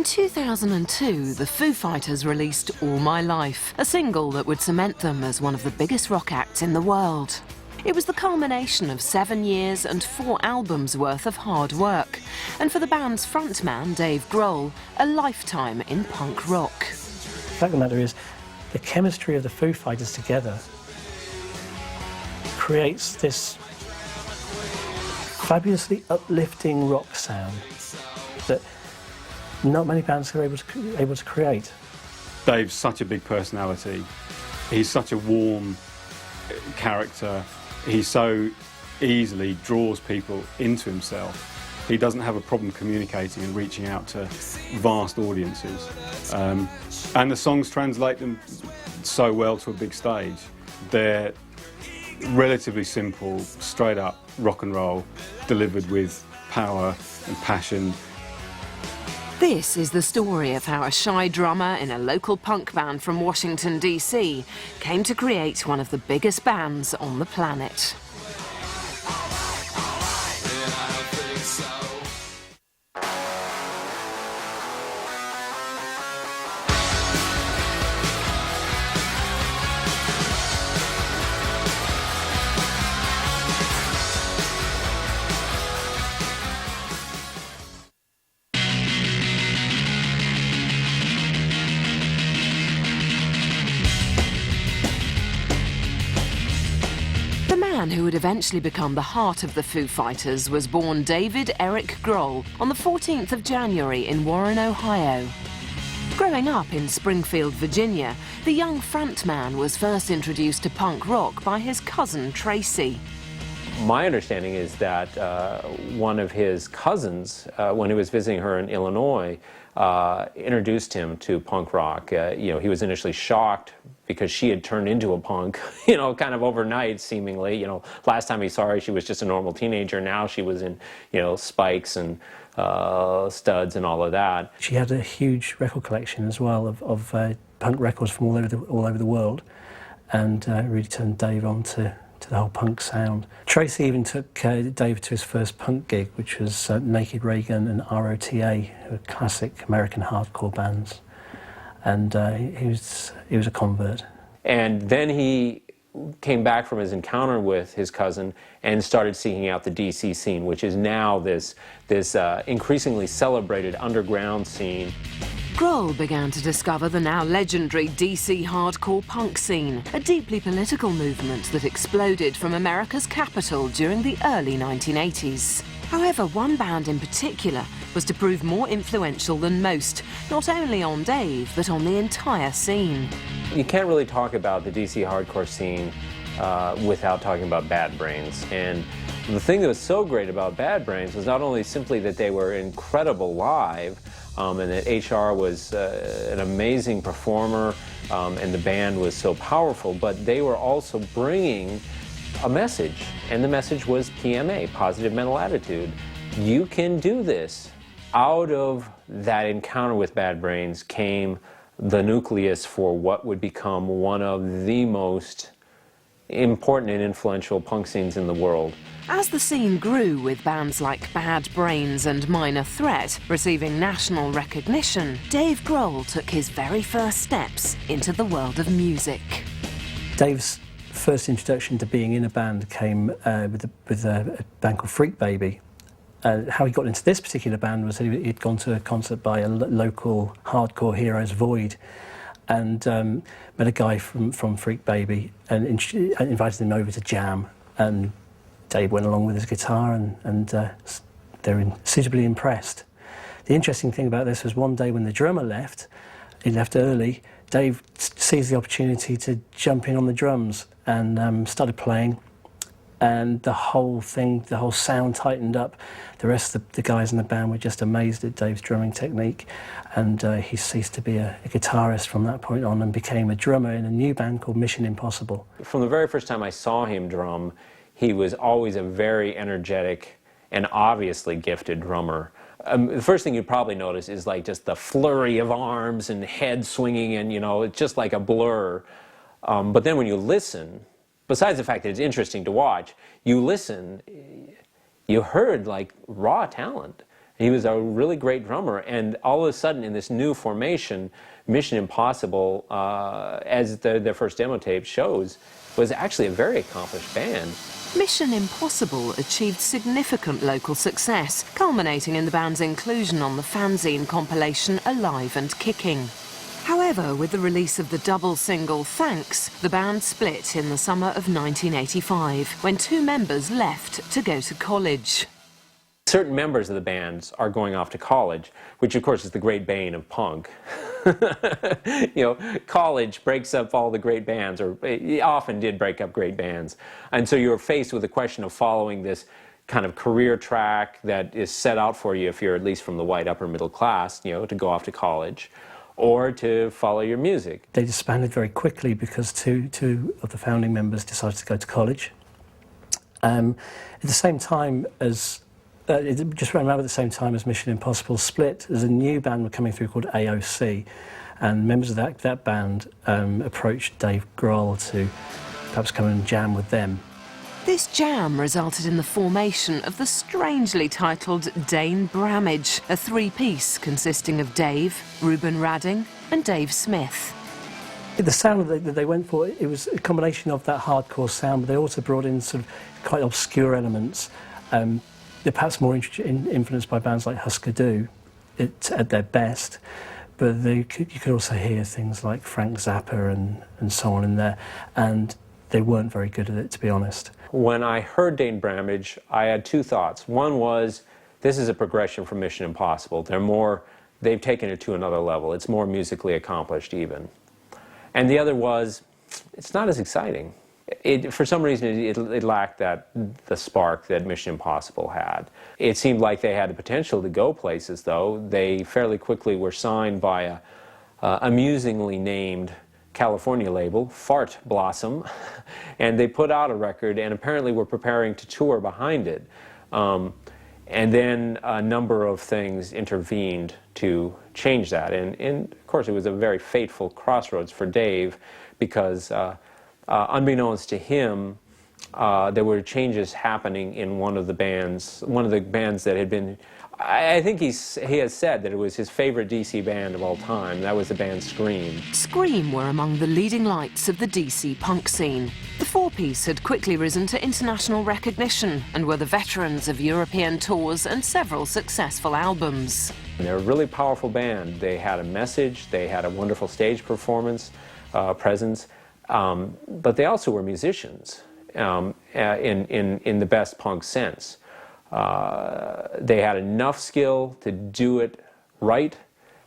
2002, the Foo Fighters released All My Life, a single that would cement them as one of the biggest rock acts in the world. It was the culmination of 7 years and 4 albums worth of hard work, and for the band's frontman, Dave Grohl, a lifetime in punk rock. The fact of the matter is, the chemistry of the Foo Fighters together creates this fabulously uplifting rock sound that not many bands are able to create. Dave's such a big personality. He's such a warm character. He so easily draws people into himself. He doesn't have a problem communicating and reaching out to vast audiences. And the songs translate them so well to a big stage. They're relatively simple, straight up rock and roll, delivered with power and passion. This is the story of how a shy drummer in a local punk band from Washington, D.C. came to create one of the biggest bands on the planet. The man who would eventually become the heart of the Foo Fighters was born David Eric Grohl on the 14th of January in Warren, Ohio. Growing up in Springfield, Virginia, the young frontman was first introduced to punk rock by his cousin Tracy. My understanding is that one of his cousins, when he was visiting her in Illinois, introduced him to punk rock. He was initially shocked because she had turned into a punk, kind of overnight, seemingly. Last time he saw her, she was just a normal teenager. Now she was in, spikes and studs and all of that. She had a huge record collection as well of punk records from all over the world, and really turned Dave on to the whole punk sound. Tracy even took Dave to his first punk gig, which was Naked Raygun and ROTA, who were classic American hardcore bands. And he was a convert. And then he came back from his encounter with his cousin and started seeking out the DC scene, which is now this increasingly celebrated underground scene. Grohl began to discover the now legendary DC hardcore punk scene, a deeply political movement that exploded from America's capital during the early 1980s. However, one band in particular was to prove more influential than most, not only on Dave, but on the entire scene. You can't really talk about the DC hardcore scene without talking about Bad Brains. And the thing that was so great about Bad Brains was not only simply that they were incredible live, and that HR was an amazing performer, and the band was so powerful, but they were also bringing a message, and the message was PMA, positive mental attitude. You can do this. Out of that encounter with Bad Brains came the nucleus for what would become one of the most important and influential punk scenes in the world. As the scene grew, with bands like Bad Brains and Minor Threat receiving national recognition, Dave Grohl took his very first steps into the world of music. Dave's first introduction to being in a band came with a band called Freak Baby. How he got into this particular band was he'd gone to a concert by a local hardcore heroes, Void, and met a guy from Freak Baby and invited him over to jam. And Dave went along with his guitar, and they were suitably impressed. The interesting thing about this was one day when the drummer left, he left early, Dave seized the opportunity to jump in on the drums and started playing, and the whole sound tightened up. The rest of the guys in the band were just amazed at Dave's drumming technique, and he ceased to be a guitarist from that point on and became a drummer in a new band called Mission Impossible. From the very first time I saw him drum, he was always a very energetic and obviously gifted drummer. The first thing you'd probably notice is like just the flurry of arms and head swinging, and it's just like a blur. But then when you listen, besides the fact that it's interesting to watch, you listen, you heard like raw talent. He was a really great drummer, and all of a sudden in this new formation, Mission Impossible, as their first demo tape shows, was actually a very accomplished band. Mission Impossible achieved significant local success, culminating in the band's inclusion on the fanzine compilation Alive and Kicking. However, with the release of the double single Thanks, the band split in the summer of 1985, when two members left to go to college. Certain members of the bands are going off to college, which of course is the great bane of punk. You know, college breaks up all the great bands, or it often did break up great bands. And so you're faced with the question of following this kind of career track that is set out for you if you're at least from the white upper middle class, you know, to go off to college, or to follow your music. They disbanded very quickly because two of the founding members decided to go to college. At the same time as it just ran around at the same time as Mission Impossible split. There's a new band coming through called AOC, and members of that band approached Dave Grohl to perhaps come and jam with them. This jam resulted in the formation of the strangely titled Dane Bramage, a three-piece consisting of Dave, Ruben Radding and Dave Smith. The sound that they went for, it was a combination of that hardcore sound, but they also brought in sort of quite obscure elements. They're perhaps more influenced by bands like Husker Du at their best, but you could also hear things like Frank Zappa and so on in there, and they weren't very good at it, to be honest. When I heard Dane Bramage, I had two thoughts. One was, this is a progression from Mission Impossible. They've taken it to another level. It's more musically accomplished even. And the other was, it's not as exciting. For some reason, it lacked the spark that Mission Impossible had. It seemed like they had the potential to go places, though. They fairly quickly were signed by a amusingly named California label, Fart Blossom, and they put out a record and apparently were preparing to tour behind it. And then a number of things intervened to change that. And of course, it was a very fateful crossroads for Dave because unbeknownst to him, there were changes happening in one of the bands that had been, I think he has said that it was his favorite DC band of all time. That was the band Scream. Scream were among the leading lights of the DC punk scene. The four-piece had quickly risen to international recognition and were the veterans of European tours and several successful albums. They're a really powerful band. They had a message, they had a wonderful stage performance, presence, but they also were musicians in the best punk sense. They had enough skill to do it right,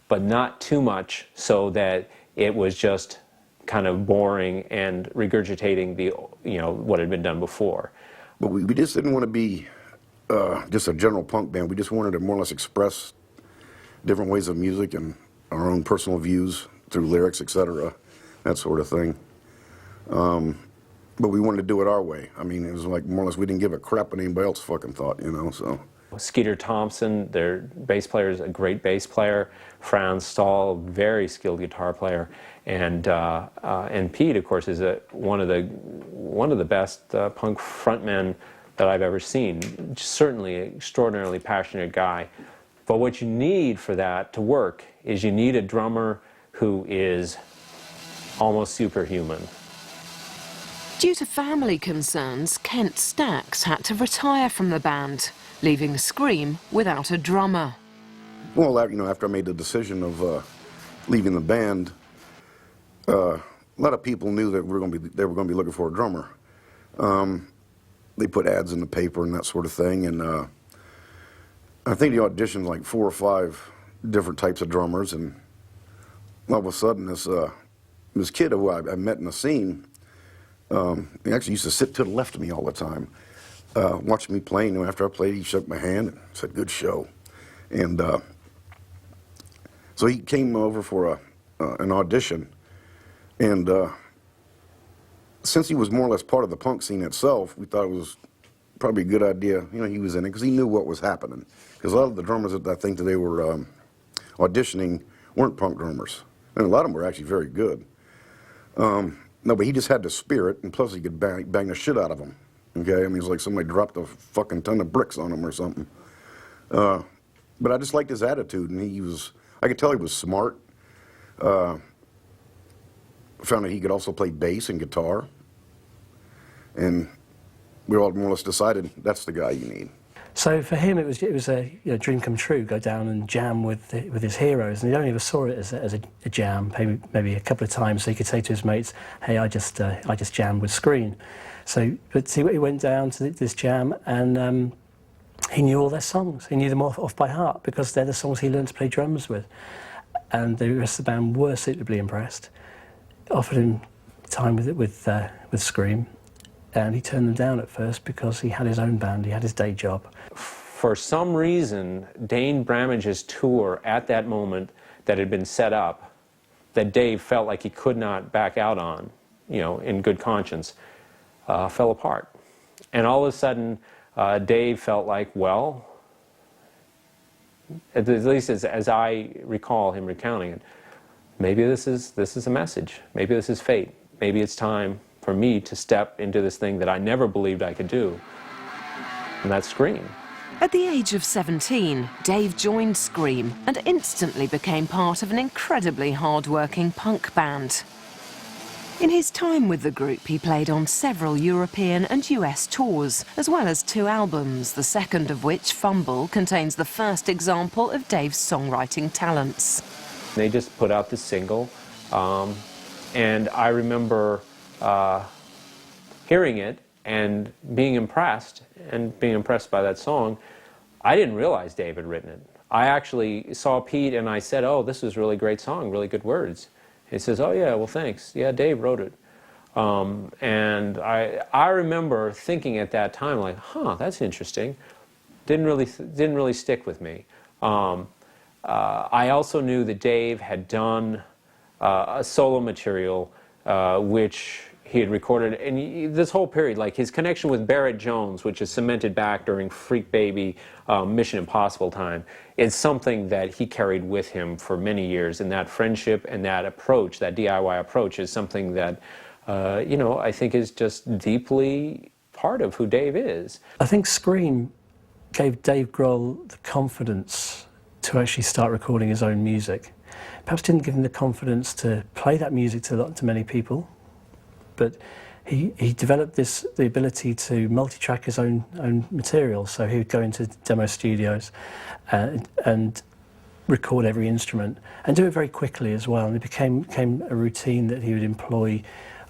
but not too much so that it was just kind of boring and regurgitating what had been done before. But we just didn't want to be just a general punk band. We just wanted to more or less express different ways of music and our own personal views through lyrics, etc., that sort of thing. But we wanted to do it our way. I mean, it was like more or less we didn't give a crap what anybody else fucking thought, you know, so. Skeeter Thompson, their bass player, is a great bass player. Franz Stahl, very skilled guitar player. And Pete, of course, is one of the best punk frontmen that I've ever seen. Certainly an extraordinarily passionate guy. But what you need for that to work is you need a drummer who is almost superhuman. Due to family concerns, Kent Stax had to retire from the band, leaving Scream without a drummer. Well, after I made the decision of leaving the band, a lot of people knew that they were going to be looking for a drummer. They put ads in the paper and that sort of thing, and I think they auditioned like 4 or 5 different types of drummers, and all of a sudden this kid who I met in the scene, he actually used to sit to the left of me all the time, watching me playing. After I played, he shook my hand and said, "Good show." And so he came over for an audition, and since he was more or less part of the punk scene itself, we thought it was probably a good idea, he was in it, because he knew what was happening. Because a lot of the drummers that I think that they were auditioning weren't punk drummers, and a lot of them were actually very good. No, but he just had the spirit, and plus he could bang the shit out of them. Okay, I mean, it's like somebody dropped a fucking ton of bricks on him or something. But I just liked his attitude, and I could tell he was smart. Found that he could also play bass and guitar. And we all more or less decided that's the guy you need. So for him, it was a dream come true. Go down and jam with his heroes, and he only ever saw it as a jam, maybe a couple of times. So he could say to his mates, "Hey, I just jammed with Scream." So, but he went down to this jam, and he knew all their songs. He knew them off by heart because they're the songs he learned to play drums with. And the rest of the band were suitably impressed. Offered him time with Scream. And he turned them down at first because he had his own band, he had his day job. For some reason, Dane Bramage's tour at that moment that had been set up, that Dave felt like he could not back out on, in good conscience, fell apart. And all of a sudden, Dave felt like, well, at least as I recall him recounting it, maybe this is a message. Maybe this is fate. Maybe it's time for me to step into this thing that I never believed I could do, and that's Scream. At the age of 17, Dave joined Scream and instantly became part of an incredibly hard-working punk band. In his time with the group, he played on several European and US tours, as well as 2 albums, the second of which, Fumble, contains the first example of Dave's songwriting talents. They just put out this single, and I remember hearing it and being impressed by that song. I didn't realize Dave had written it. I actually saw Pete and I said, "Oh, this is a really great song, really good words." He says, "Oh yeah, well thanks. Yeah, Dave wrote it." And I remember thinking at that time, like, "Huh, that's interesting." Didn't really stick with me. I also knew that Dave had done a solo material which he had recorded, and this whole period, like his connection with Barrett Jones, which is cemented back during Freak Baby, Mission Impossible time, is something that he carried with him for many years, and that friendship and that approach, that DIY approach, is something that, I think is just deeply part of who Dave is. I think Scream gave Dave Grohl the confidence to actually start recording his own music. Perhaps didn't give him the confidence to play that music to many people, but he developed the ability to multi-track his own material. So he would go into demo studios and record every instrument and do it very quickly as well. And it became a routine that he would employ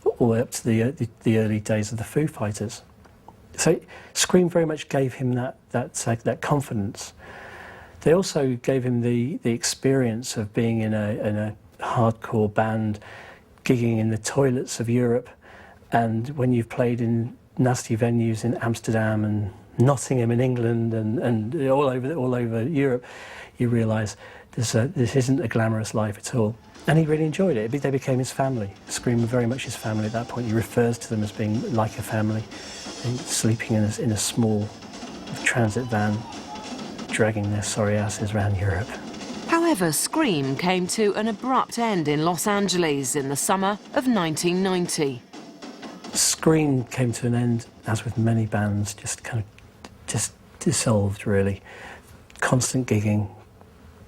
all the way up to the early days of the Foo Fighters. So Scream very much gave him that confidence. They also gave him the experience of being in a hardcore band, gigging in the toilets of Europe, and when you've played in nasty venues in Amsterdam and Nottingham in England and all over Europe, you realise this isn't a glamorous life at all. And he really enjoyed it. They became his family. Scream were very much his family at that point. He refers to them as being like a family, and sleeping in a small transit van, dragging their sorry asses around Europe. However, Scream came to an abrupt end in Los Angeles in the summer of 1990. Scream came to an end, as with many bands, just dissolved really. Constant gigging,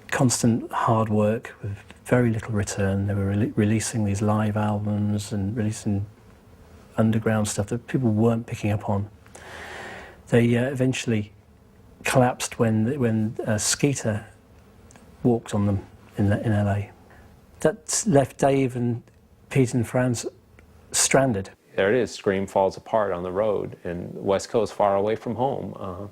constant hard work with very little return. They were releasing these live albums and releasing underground stuff that people weren't picking up on. They eventually collapsed when Skeeter walked on them in LA. That left Dave and Pete and Franz stranded. There it is, Scream falls apart on the road, and West Coast, far away from home.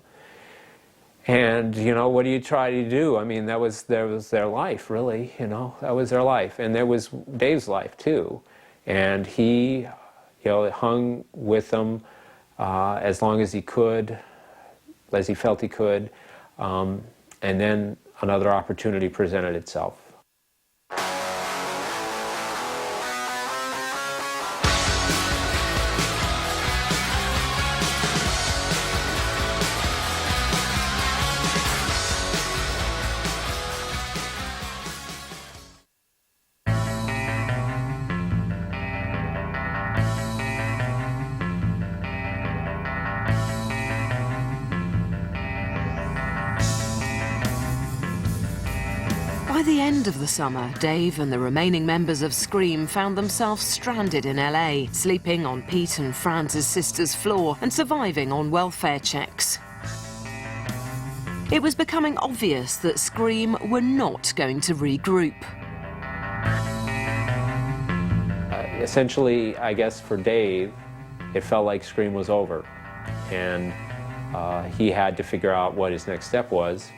And, what do you try to do? I mean, that was their life, really, that was their life. And there was Dave's life, too. And he, hung with them as long as he could, as he felt he could. And then another opportunity presented itself. the end of the summer, Dave and the remaining members of Scream found themselves stranded in LA, sleeping on Pete and Fran's sister's floor and surviving on welfare checks. It was becoming obvious that Scream were not going to regroup. Essentially, I guess for Dave, it felt like Scream was over, and he had to figure out what his next step was.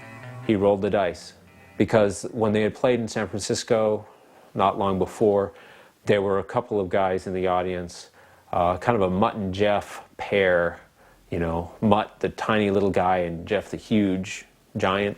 He rolled the dice, because when they had played in San Francisco not long before, there were a couple of guys in the audience, kind of a Mutt and Jeff pair, you know, Mutt, the tiny little guy, and Jeff, the huge giant,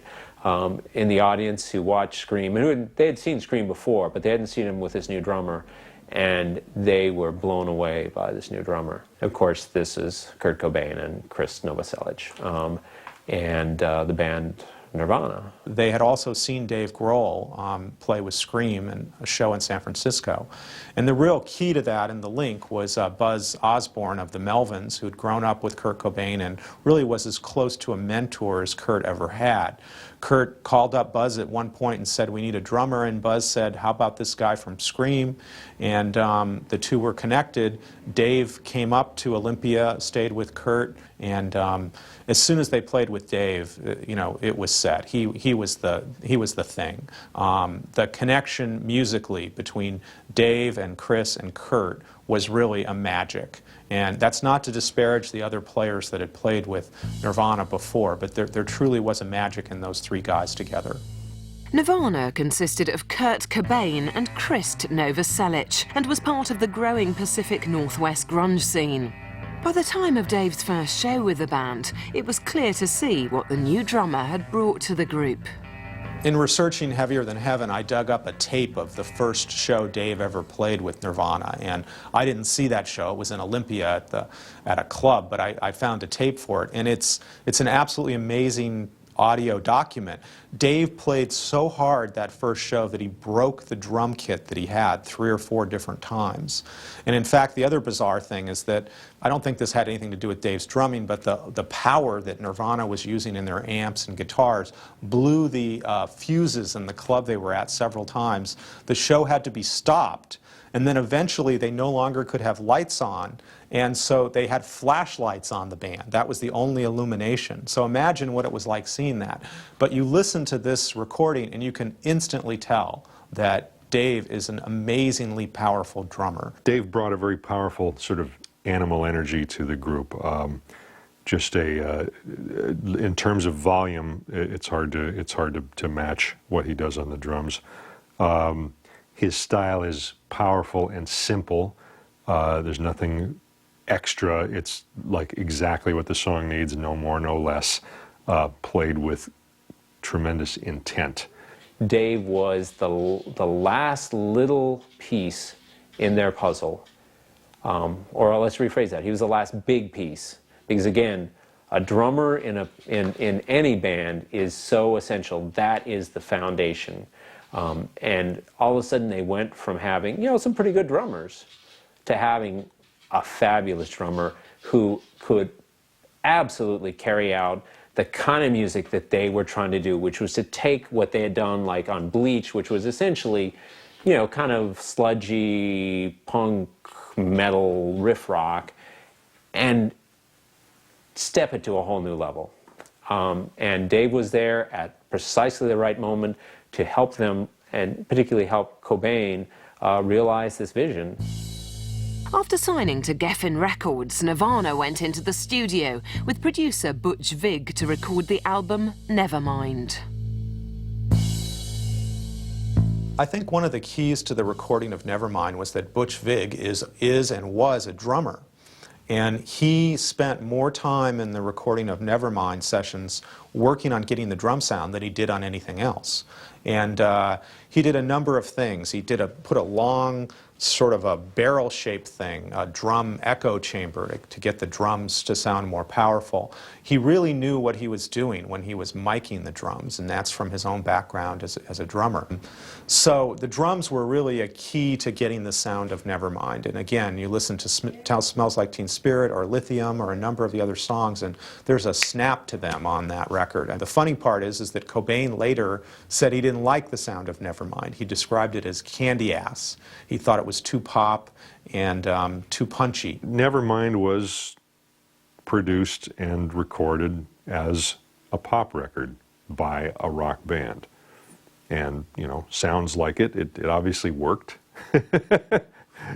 in the audience who watched Scream. And they had seen Scream before, but they hadn't seen him with his new drummer, and they were blown away by this new drummer. Of course, this is Kurt Cobain and Chris Novoselic, and the band Nirvana. They had also seen Dave Grohl play with Scream in a show in San Francisco. And the real key to that and the link was Buzz Osborne of the Melvins, who'd grown up with Kurt Cobain and really was as close to a mentor as Kurt ever had. Kurt called up Buzz at one point and said, "We need a drummer," and Buzz said, "How about this guy from Scream?" And the two were connected. Dave came up to Olympia, stayed with Kurt, and as soon as they played with Dave, you know, it was set. He was the thing. The connection musically between Dave and Chris and Kurt was really a magic. And that's not to disparage the other players that had played with Nirvana before, but there truly was a magic in those three guys together. Nirvana consisted of Kurt Cobain and Chris Novoselic and was part of the growing Pacific Northwest grunge scene. By the time of Dave's first show with the band, it was clear to see what the new drummer had brought to the group. In researching Heavier Than Heaven, I dug up a tape of the first show Dave ever played with Nirvana, and I didn't see that show. It was in Olympia at a club, but I found a tape for it, and it's an absolutely amazing audio document. Dave played so hard that first show that he broke the drum kit that he had 3 or 4 different times. And in fact, the other bizarre thing is that I don't think this had anything to do with Dave's drumming, but the power that Nirvana was using in their amps and guitars blew the fuses in the club they were at several times. The show had to be stopped, and then eventually they no longer could have lights on, and so they had flashlights on the band. That was the only illumination. So imagine what it was like seeing that. But you listen to this recording and you can instantly tell that Dave is an amazingly powerful drummer. Dave brought a very powerful sort of animal energy to the group. In terms of volume, it's hard to match what he does on the drums. His style is powerful and simple. There's nothing extra. It's like exactly what the song needs, no more, no less, played with tremendous intent. Dave was the last little piece in their puzzle. Or let's rephrase that. He was the last big piece. Because again, a drummer in any band is so essential. That is the foundation. And all of a sudden they went from having, you know, some pretty good drummers to having a fabulous drummer who could absolutely carry out the kind of music that they were trying to do, which was to take what they had done like on Bleach, which was essentially, you know, kind of sludgy punk metal riff rock, and step it to a whole new level. And Dave was there at precisely the right moment to help them, and particularly help Cobain realize this vision. After signing to Geffen Records, Nirvana went into the studio with producer Butch Vig to record the album Nevermind. I think one of the keys to the recording of Nevermind was that Butch Vig is and was a drummer. And he spent more time in the recording of Nevermind sessions working on getting the drum sound than he did on anything else. And he did a number of things. He put a long, sort of a barrel-shaped thing, a drum echo chamber to get the drums to sound more powerful. He really knew what he was doing when he was miking the drums, and that's from his own background as a drummer. So the drums were really a key to getting the sound of Nevermind. And again, you listen to Smells Like Teen Spirit or Lithium or a number of the other songs, and there's a snap to them on that record. And the funny part is that Cobain later said he didn't like the sound of Nevermind. He described it as candy ass. He thought it was too pop and too punchy. Nevermind was produced and recorded as a pop record by a rock band. And, you know, sounds like it. It obviously worked.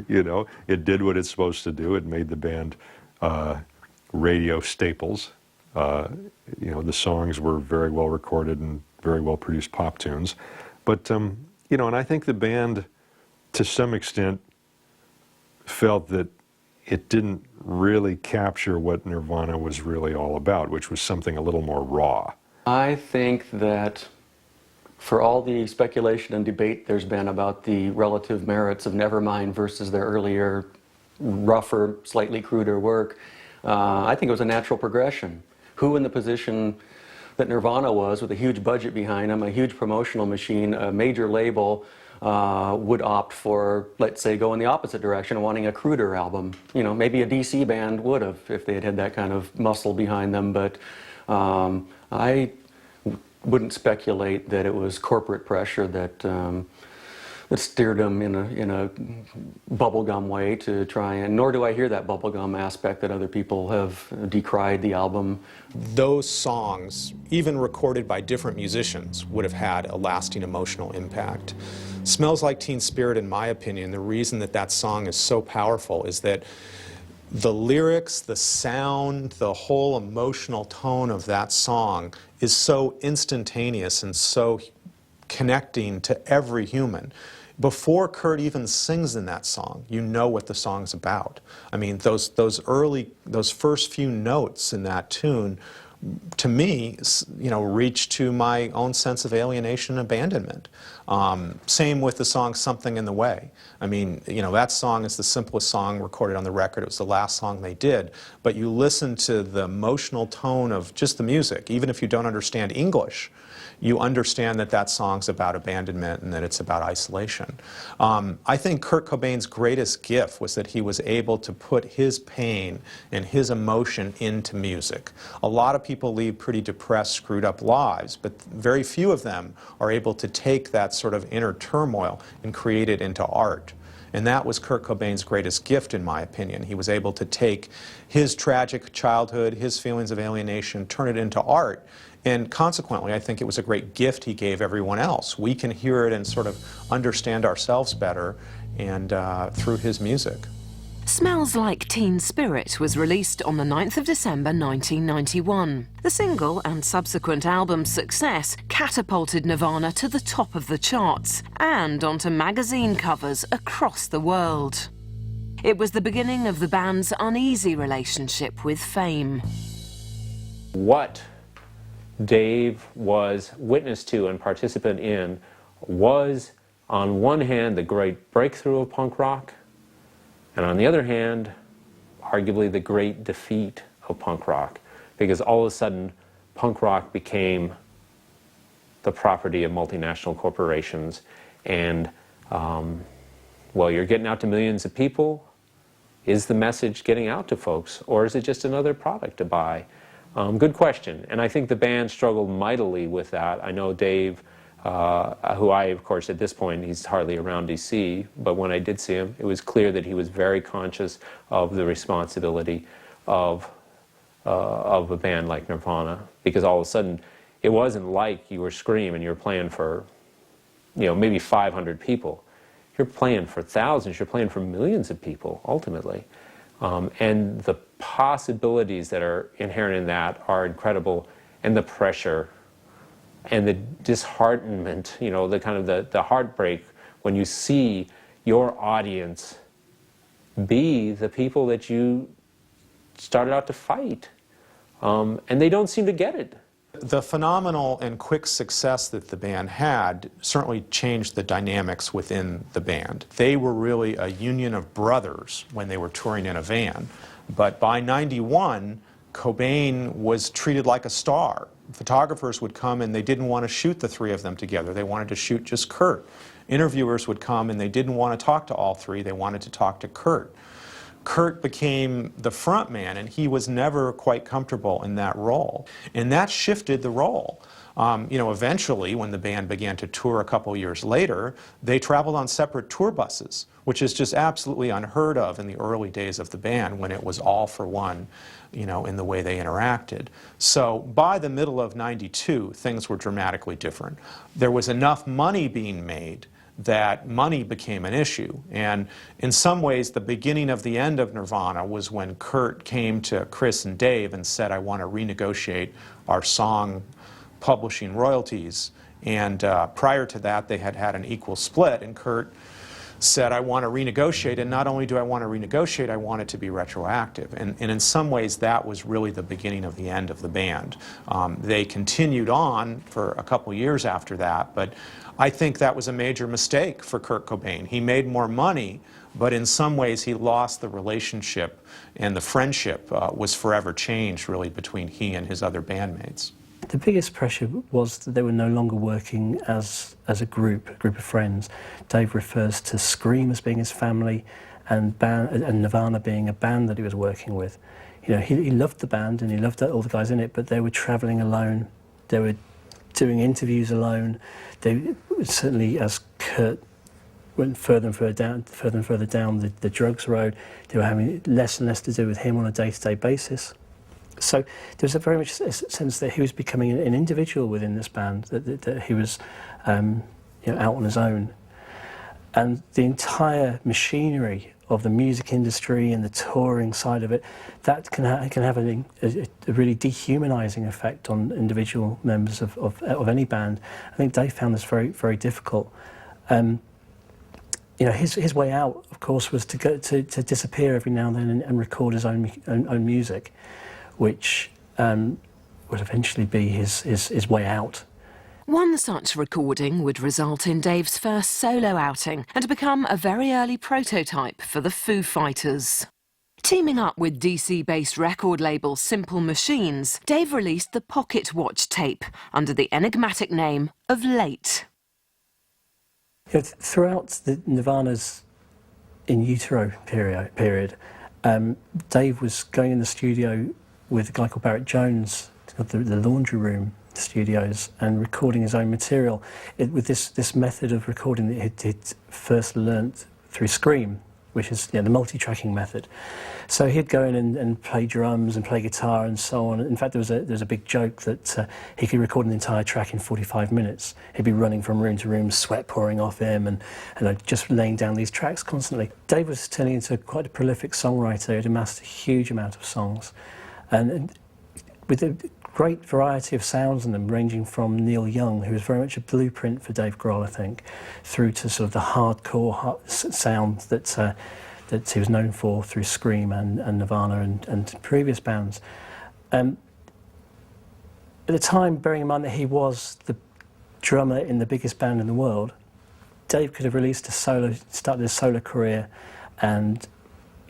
You know, it did what it's supposed to do. It made the band radio staples. You know, the songs were very well recorded and very well produced pop tunes. But, you know, and I think the band, to some extent, felt that it didn't really capture what Nirvana was really all about, which was something a little more raw. I think that for all the speculation and debate there's been about the relative merits of Nevermind versus their earlier, rougher, slightly cruder work, I think it was a natural progression. Who in the position that Nirvana was, with a huge budget behind them, a huge promotional machine, a major label, would opt for, let's say, go in the opposite direction, wanting a cruder album. You know, maybe a DC band would have if they had had that kind of muscle behind them, but I wouldn't speculate that it was corporate pressure that that steered them in a bubblegum way to try, and nor do I hear that bubblegum aspect that other people have decried the album. Those songs, even recorded by different musicians, would have had a lasting emotional impact. Smells Like Teen Spirit, in my opinion, the reason that that song is so powerful is that the lyrics, the sound, the whole emotional tone of that song is so instantaneous and so connecting to every human. Before Kurt even sings in that song, you know what the song's about. I mean, those first few notes in that tune, to me, you know, reach to my own sense of alienation and abandonment. Same with the song Something in the Way. I mean, you know, that song is the simplest song recorded on the record. It was the last song they did. But you listen to the emotional tone of just the music, even if you don't understand English, you understand that that song's about abandonment and that it's about isolation. I think Kurt Cobain's greatest gift was that he was able to put his pain and his emotion into music. A lot of people lead pretty depressed, screwed up lives, but very few of them are able to take that sort of inner turmoil and create it into art. And that was Kurt Cobain's greatest gift, in my opinion. He was able to take his tragic childhood, his feelings of alienation, turn it into art. And consequently, I think it was a great gift he gave everyone else. We can hear it and sort of understand ourselves better and through his music. Smells Like Teen Spirit was released on the 9th of December 1991. The single and subsequent album success catapulted Nirvana to the top of the charts and onto magazine covers across the world. It was the beginning of the band's uneasy relationship with fame. What Dave was witness to and participant in was, on one hand, the great breakthrough of punk rock, and on the other hand, arguably the great defeat of punk rock, because all of a sudden, punk rock became the property of multinational corporations, and, well, you're getting out to millions of people. Is the message getting out to folks, or is it just another product to buy? Good question, and I think the band struggled mightily with that. I know Dave, who I, of course, at this point, he's hardly around DC, but when I did see him, it was clear that he was very conscious of the responsibility of a band like Nirvana, because all of a sudden, it wasn't like you were Scream and you were playing for, you know, maybe 500 people. You're playing for thousands, you're playing for millions of people, ultimately. And the possibilities that are inherent in that are incredible, and the pressure and the disheartenment, you know, the kind of the heartbreak when you see your audience be the people that you started out to fight, and they don't seem to get it. The phenomenal and quick success that the band had certainly changed the dynamics within the band. They were really a union of brothers when they were touring in a van. But by '91, Cobain was treated like a star. Photographers would come and they didn't want to shoot the three of them together. They wanted to shoot just Kurt. Interviewers would come and they didn't want to talk to all three. They wanted to talk to Kurt. Kurt became the front man, and he was never quite comfortable in that role. And that shifted the role. Eventually, when the band began to tour a couple years later, they traveled on separate tour buses, which is just absolutely unheard of in the early days of the band when it was all for one, in the way they interacted. So by the middle of '92, things were dramatically different. There was enough money being made that money became an issue. And in some ways, the beginning of the end of Nirvana was when Kurt came to Chris and Dave and said, I want to renegotiate our song publishing royalties. And prior to that, they had had an equal split, and Kurt said, I want to renegotiate, and not only do I want to renegotiate, I want it to be retroactive. And in some ways, that was really the beginning of the end of the band. They continued on for a couple years after that, but I think that was a major mistake for Kurt Cobain. He made more money, but in some ways he lost the relationship, and the friendship was forever changed, really, between he and his other bandmates. The biggest pressure was that they were no longer working as a group of friends. Dave refers to Scream as being his family, and Nirvana being a band that he was working with. He loved the band and he loved all the guys in it, but they were travelling alone. They were doing interviews alone. They certainly, as Kurt went further and further down the drugs road, they were having less and less to do with him on a day-to-day basis. So there was a very much a sense that he was becoming an individual within this band, that he was out on his own. And the entire machinery of the music industry and the touring side of it, that can have a really dehumanizing effect on individual members of any band. I think Dave found this very, very difficult. His way out, of course, was to disappear every now and then and record his own music, which would eventually be his way out. One such recording would result in Dave's first solo outing and become a very early prototype for the Foo Fighters. Teaming up with DC-based record label Simple Machines, Dave released the Pocket Watch tape under the enigmatic name of Late. Throughout the Nirvana's in utero period, Dave was going in the studio with a guy called Barrett Jones, the Laundry Room Studios, and recording his own material with this method of recording that he'd first learnt through Scream, which is the multi-tracking method. So he'd go in and play drums and play guitar and so on. In fact, there was a big joke that he could record an entire track in 45 minutes. He'd be running from room to room, sweat pouring off him, and just laying down these tracks constantly. Dave was turning into quite a prolific songwriter. He'd amassed a huge amount of songs, and with a great variety of sounds in them, ranging from Neil Young, who was very much a blueprint for Dave Grohl, I think, through to sort of the hardcore sound that he was known for through Scream and Nirvana and previous bands. At the time, bearing in mind that he was the drummer in the biggest band in the world, Dave could have started his solo career, and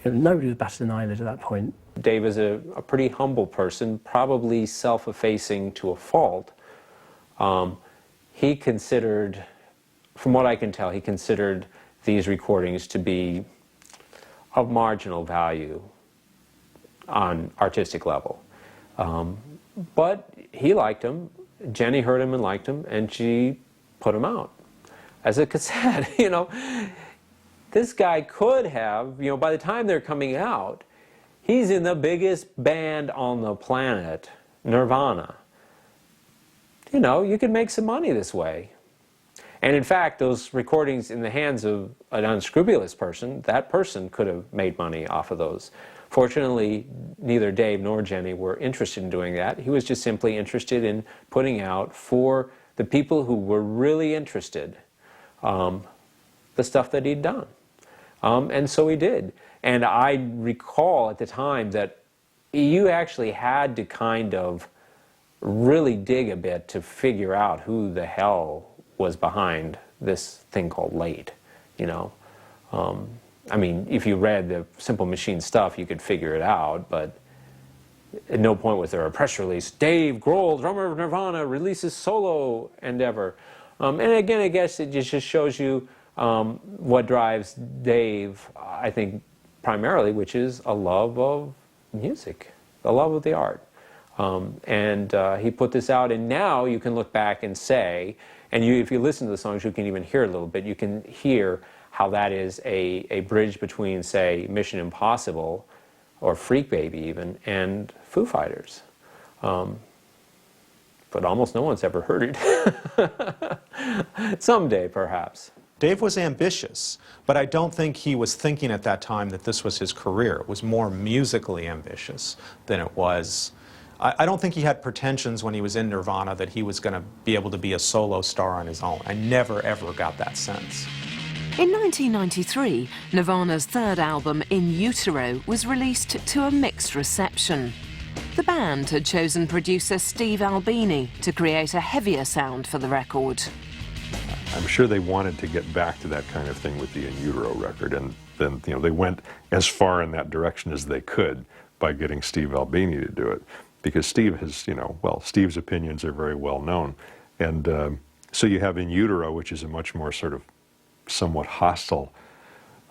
nobody was batted an eyelid at that point. Dave is a pretty humble person, probably self-effacing to a fault. He considered, from what I can tell, he considered these recordings to be of marginal value on artistic level. But he liked them. Jenny heard him and liked him, and she put him out as a cassette. This guy could have, by the time they're coming out, he's in the biggest band on the planet, Nirvana. You could make some money this way. And in fact, those recordings in the hands of an unscrupulous person, that person could have made money off of those. Fortunately, neither Dave nor Jenny were interested in doing that. He was just simply interested in putting out for the people who were really interested the stuff that he'd done. And so he did. And I recall at the time that you actually had to kind of really dig a bit to figure out who the hell was behind this thing called Late, you know. I mean, if you read the Simple Machine stuff, you could figure it out, but at no point was there a press release, Dave Grohl, drummer of Nirvana, releases solo endeavor. And again, I guess it just shows you what drives Dave, I think, primarily, which is a love of music, a love of the art. And he put this out, and now you can look back and say, and if you listen to the songs, you can even hear a little bit, you can hear how that is a bridge between, say, Mission Impossible, or Freak Baby even, and Foo Fighters. But almost no one's ever heard it. Someday, perhaps. Dave was ambitious, but I don't think he was thinking at that time that this was his career. It was more musically ambitious than it was. I don't think he had pretensions when he was in Nirvana that he was going to be able to be a solo star on his own. I never, ever got that sense. In 1993, Nirvana's third album, In Utero, was released to a mixed reception. The band had chosen producer Steve Albini to create a heavier sound for the record. I'm sure they wanted to get back to that kind of thing with the In Utero record, and then they went as far in that direction as they could by getting Steve Albini to do it, because Steve has, Steve's opinions are very well known, and so you have In Utero, which is a much more sort of somewhat hostile,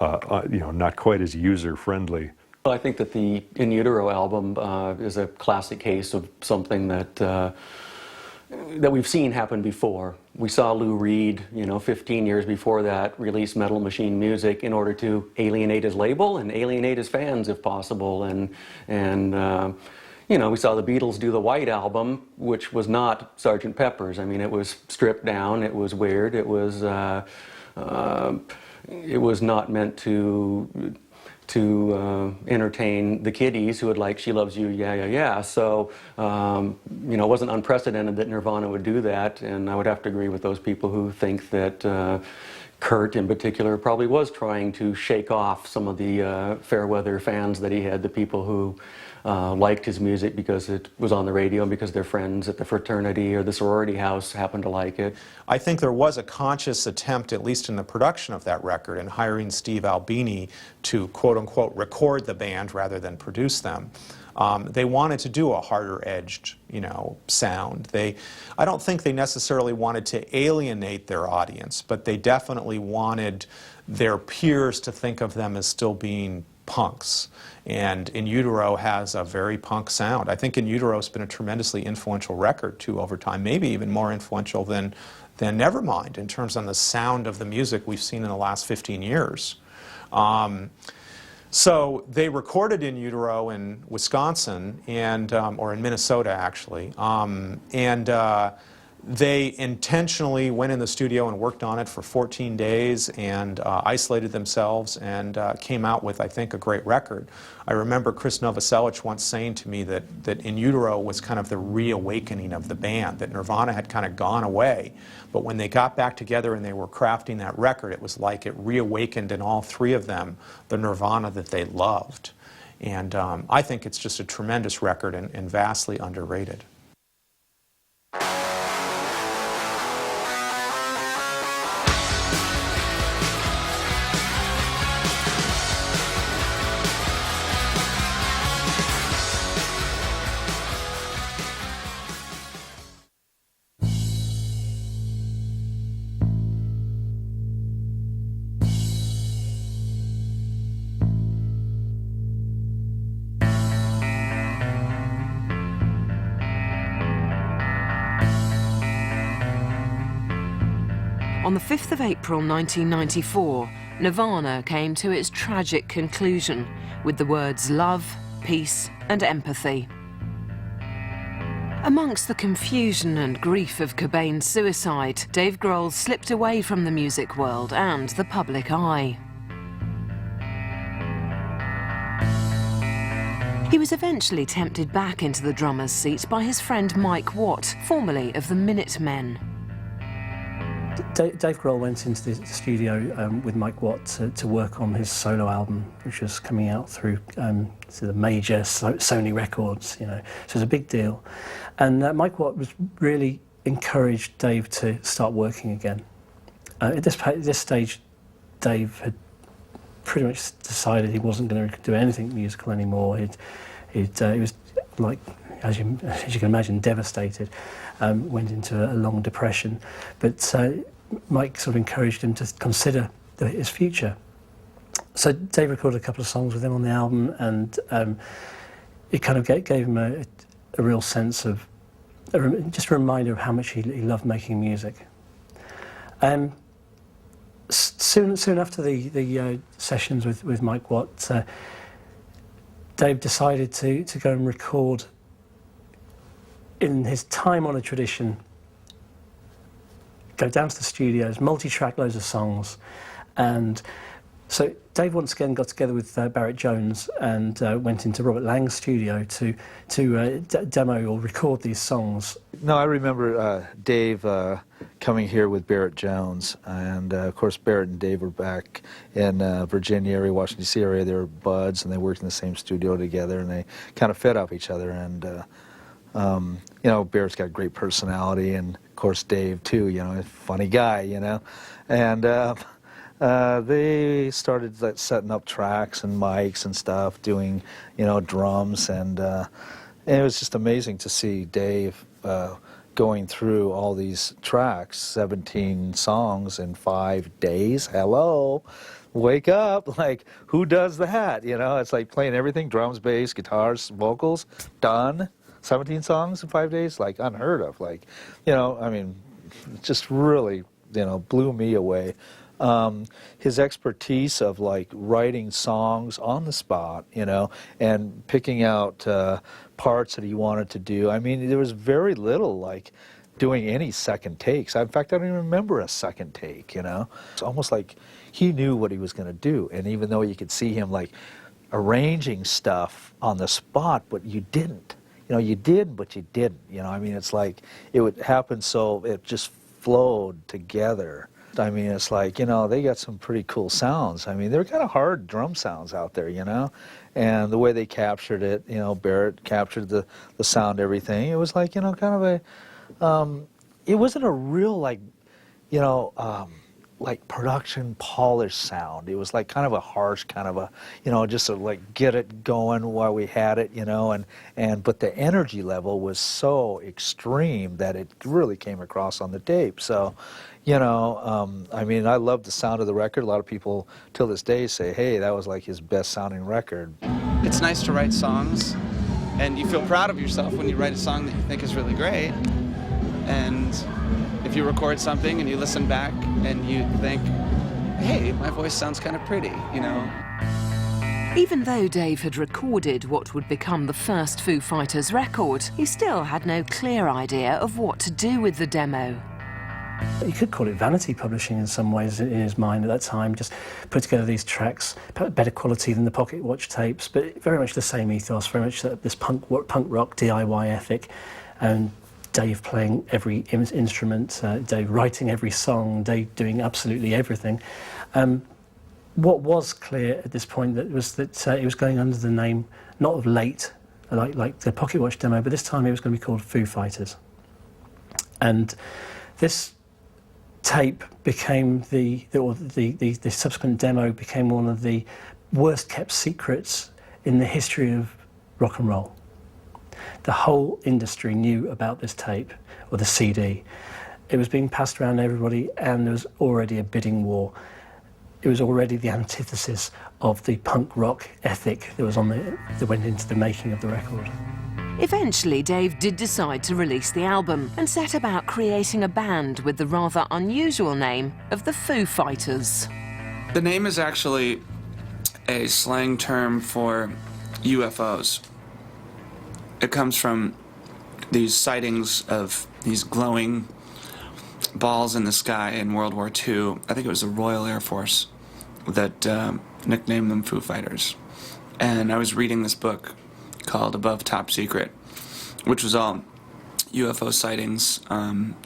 not quite as user-friendly. Well, I think that the In Utero album is a classic case of something that we've seen happen before. We saw Lou Reed, 15 years before that, release Metal Machine Music in order to alienate his label and alienate his fans, if possible. And we saw the Beatles do the White Album, which was not Sgt. Pepper's. I mean, it was stripped down, it was weird, it was not meant to entertain the kiddies who would like She Loves You, Yeah, Yeah, Yeah. So, it wasn't unprecedented that Nirvana would do that, and I would have to agree with those people who think that Kurt, in particular, probably was trying to shake off some of the fair-weather fans that he had, the people who liked his music because it was on the radio and because their friends at the fraternity or the sorority house happened to like it. I think there was a conscious attempt, at least in the production of that record, in hiring Steve Albini to quote-unquote record the band rather than produce them. They wanted to do a harder-edged, sound. I don't think they necessarily wanted to alienate their audience, but they definitely wanted their peers to think of them as still being punks. And In Utero has a very punk sound. I think In Utero has been a tremendously influential record, too, over time, maybe even more influential than Nevermind in terms of the sound of the music we've seen in the last 15 years. So they recorded In Utero in Wisconsin, or in Minnesota, actually, they intentionally went in the studio and worked on it for 14 days and isolated themselves and came out with, I think, a great record. I remember Chris Novoselic once saying to me that In Utero was kind of the reawakening of the band, that Nirvana had kind of gone away. But when they got back together and they were crafting that record, it was like it reawakened in all three of them the Nirvana that they loved. And I think it's just a tremendous record and vastly underrated. On the 5th of April 1994, Nirvana came to its tragic conclusion with the words love, peace and empathy. Amongst the confusion and grief of Cobain's suicide, Dave Grohl slipped away from the music world and the public eye. He was eventually tempted back into the drummer's seat by his friend Mike Watt, formerly of the Minutemen. Dave Grohl went into the studio with Mike Watt to work on his solo album, which was coming out through the major Sony records, you know. So it was a big deal. And Mike Watt was really encouraged Dave to start working again. At this stage, Dave had pretty much decided he wasn't going to do anything musical anymore. He was, like, as you can imagine, devastated. Went into a long depression. But Mike sort of encouraged him to consider his future. So Dave recorded a couple of songs with him on the album, and it kind of gave him a real sense of, just a reminder of how much he loved making music. Soon after the sessions with Mike Watt, Dave decided to go and record, in his time-honoured tradition, go down to the studios, multi-track loads of songs. And so Dave once again got together with Barrett Jones and went into Robert Lang's studio to demo or record these songs. No, I remember Dave coming here with Barrett Jones, and of course Barrett and Dave were back in Virginia area, Washington D.C. area. They were buds, and they worked in the same studio together, and they kind of fed off each other. And you know, Barrett's got a great personality, and of course Dave too, you know, a funny guy, you know. And they started setting up tracks and mics and stuff, doing, you know, drums, and it was just amazing to see Dave going through all these tracks, 17 songs in 5 days. Hello, wake up, like, who does that? You know, it's like playing everything, drums, bass, guitars, vocals, done. 17 songs in 5 days, like, unheard of. Like, you know, I mean, it just really, you know, blew me away. His expertise of, like, writing songs on the spot, you know, and picking out parts that he wanted to do. I mean, there was very little, like, doing any second takes. In fact, I don't even remember a second take, you know. It's almost like he knew what he was going to do, and even though you could see him, like, arranging stuff on the spot, but you didn't. You know, you did, but you didn't. You know, I mean, it's like it would happen, so it just flowed together. I mean, it's like, you know, they got some pretty cool sounds. I mean, they're kind of hard drum sounds out there, you know, and the way they captured it, you know, Barrett captured the sound, everything. It was like, you know, kind of a, it wasn't a real, like, you know, like production polished sound. It was like kind of a harsh kind of a, you know, just to like get it going while we had it, you know, but the energy level was so extreme that it really came across on the tape. So, you know, I mean, I love the sound of the record. A lot of people till this day say, hey, that was like his best sounding record. It's nice to write songs, and you feel proud of yourself when you write a song that you think is really great. And if you record something and you listen back and you think, hey, my voice sounds kind of pretty, you know. Even though Dave had recorded what would become the first Foo Fighters record, he still had no clear idea of what to do with the demo. You could call it vanity publishing in some ways in his mind at that time, just put together these tracks, better quality than the pocket watch tapes, but very much the same ethos, very much this punk rock DIY ethic, and Dave playing every instrument, Dave writing every song, Dave doing absolutely everything. What was clear at this point was that it was going under the name, not of Late, like the Pocket Watch demo, but this time it was going to be called Foo Fighters. And this tape became the subsequent demo became one of the worst kept secrets in the history of rock and roll. The whole industry knew about this tape, or the CD. It was being passed around to everybody, and there was already a bidding war. It was already the antithesis of the punk rock ethic that went into the making of the record. Eventually, Dave did decide to release the album and set about creating a band with the rather unusual name of the Foo Fighters. The name is actually a slang term for UFOs. It comes from these sightings of these glowing balls in the sky in World War II. I think it was the Royal Air Force that nicknamed them Foo Fighters. And I was reading this book called Above Top Secret, which was all UFO sightings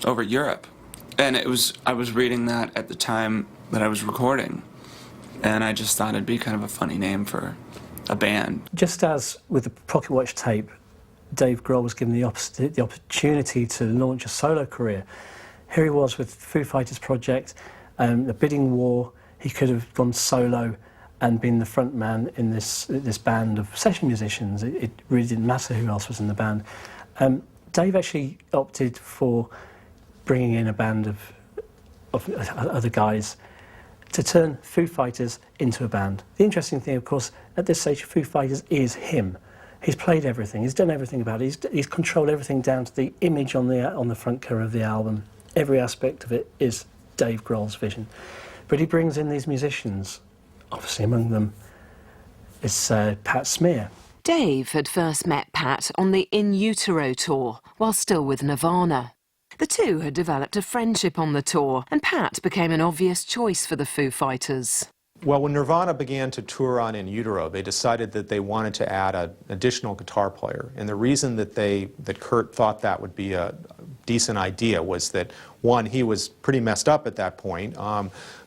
over Europe And I was reading that at the time that I was recording, and I just thought it'd be kind of a funny name for a band. Just as with the Pocket Watch tape, Dave Grohl was given the opportunity to launch a solo career. Here he was with Foo Fighters project, the bidding war. He could have gone solo and been the front man in this band of session musicians. It really didn't matter who else was in the band. Dave actually opted for bringing in a band of other guys to turn Foo Fighters into a band. The interesting thing, of course, at this stage, Foo Fighters is him. He's played everything. He's done everything about it. He's controlled everything down to the image on the front cover of the album. Every aspect of it is Dave Grohl's vision. But he brings in these musicians. Obviously, among them is Pat Smear. Dave had first met Pat on the In Utero tour, while still with Nirvana. The two had developed a friendship on the tour, and Pat became an obvious choice for the Foo Fighters. Well, when Nirvana began to tour on In Utero, they decided that they wanted to add an additional guitar player. And the reason that Kurt thought that would be a decent idea was that, one, he was pretty messed up at that point,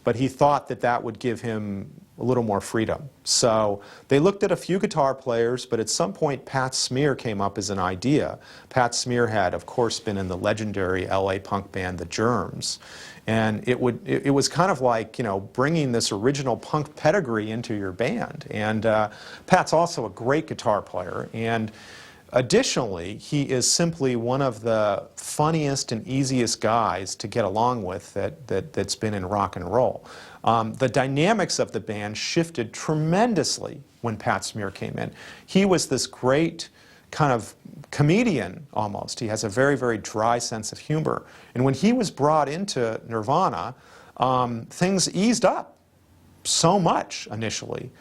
but he thought that that would give him a little more freedom. So they looked at a few guitar players, but at some point Pat Smear came up as an idea. Pat Smear had, of course, been in the legendary LA punk band The Germs. And it was kind of like, you know, bringing this original punk pedigree into your band. And Pat's also a great guitar player. And additionally, he is simply one of the funniest and easiest guys to get along with that's been in rock and roll. The dynamics of the band shifted tremendously when Pat Smear came in. He was this great kind of comedian almost. He has a very, very dry sense of humor. And when he was brought into Nirvana, things eased up so much initially.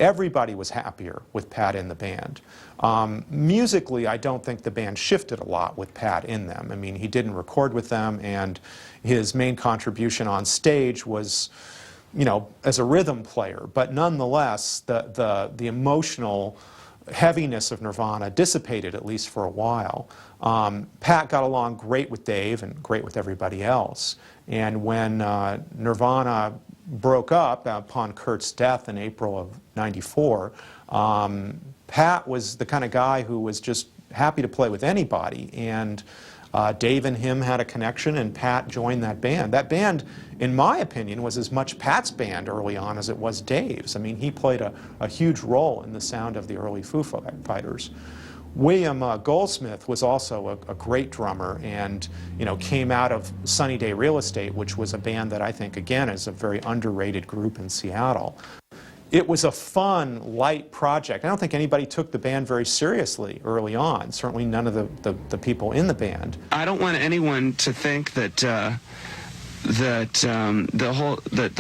Everybody was happier with Pat in the band. Musically, I don't think the band shifted a lot with Pat in them. I mean, he didn't record with them, and his main contribution on stage was, you know, as a rhythm player. But nonetheless, the emotional heaviness of Nirvana dissipated, at least for a while. Pat got along great with Dave and great with everybody else. And when Nirvana broke up upon Kurt's death in April of '94, Pat was the kind of guy who was just happy to play with anybody. And Dave and him had a connection, and Pat joined that band. That band, in my opinion, was as much Pat's band early on as it was Dave's. I mean, he played a huge role in the sound of the early Foo Fighters. William Goldsmith was also a great drummer, and, you know, came out of Sunny Day Real Estate, which was a band that I think, again, is a very underrated group in Seattle. It was a fun, light project. I don't think anybody took the band very seriously early on, certainly none of the people in the band. I don't want anyone to think that the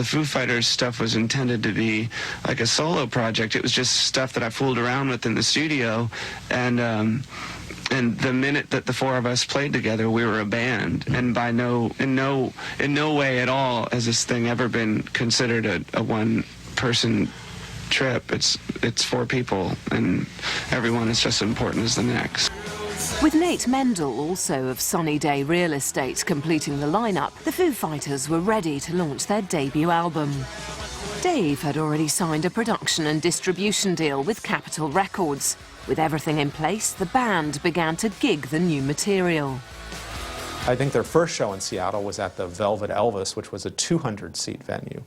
Foo Fighters stuff was intended to be like a solo project. It was just stuff that I fooled around with in the studio, and the minute that the four of us played together, we were a band. And in no way at all has this thing ever been considered a one-person trip. It's four people, and everyone is just as important as the next. With Nate Mendel, also of Sunny Day Real Estate, completing the lineup, the Foo Fighters were ready to launch their debut album. Dave had already signed a production and distribution deal with Capitol Records. With everything in place, the band began to gig the new material. I think their first show in Seattle was at the Velvet Elvis, which was a 200-seat venue.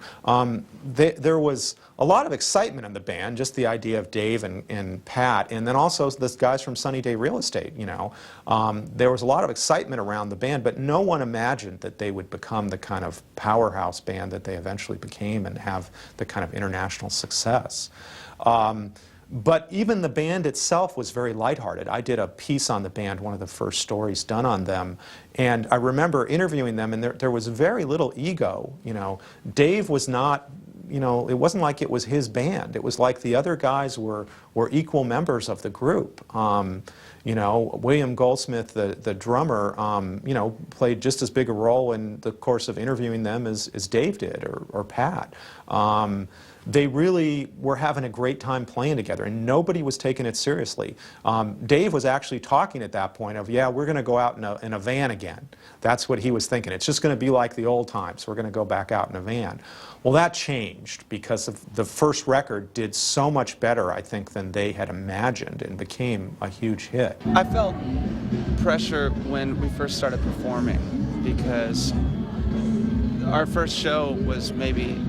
There was a lot of excitement in the band, just the idea of Dave and Pat, and then also the guys from Sunny Day Real Estate, you know. There was a lot of excitement around the band, but no one imagined that they would become the kind of powerhouse band that they eventually became and have the kind of international success. But even the band itself was very lighthearted. I did a piece on the band, one of the first stories done on them, and I remember interviewing them, and there was very little ego. You know, Dave was not, you know, it wasn't like it was his band. It was like the other guys were equal members of the group. You know, William Goldsmith, the drummer, you know, played just as big a role in the course of interviewing them as Dave did, or Pat. they really were having a great time playing together, and nobody was taking it seriously. Dave was actually talking at that point of, yeah, we're going to go out in a van again. That's what he was thinking. It's just going to be like the old times. We're going to go back out in a van. Well, that changed because the first record did so much better, I think, than they had imagined, and became a huge hit. I felt pressure when we first started performing, because our first show was maybe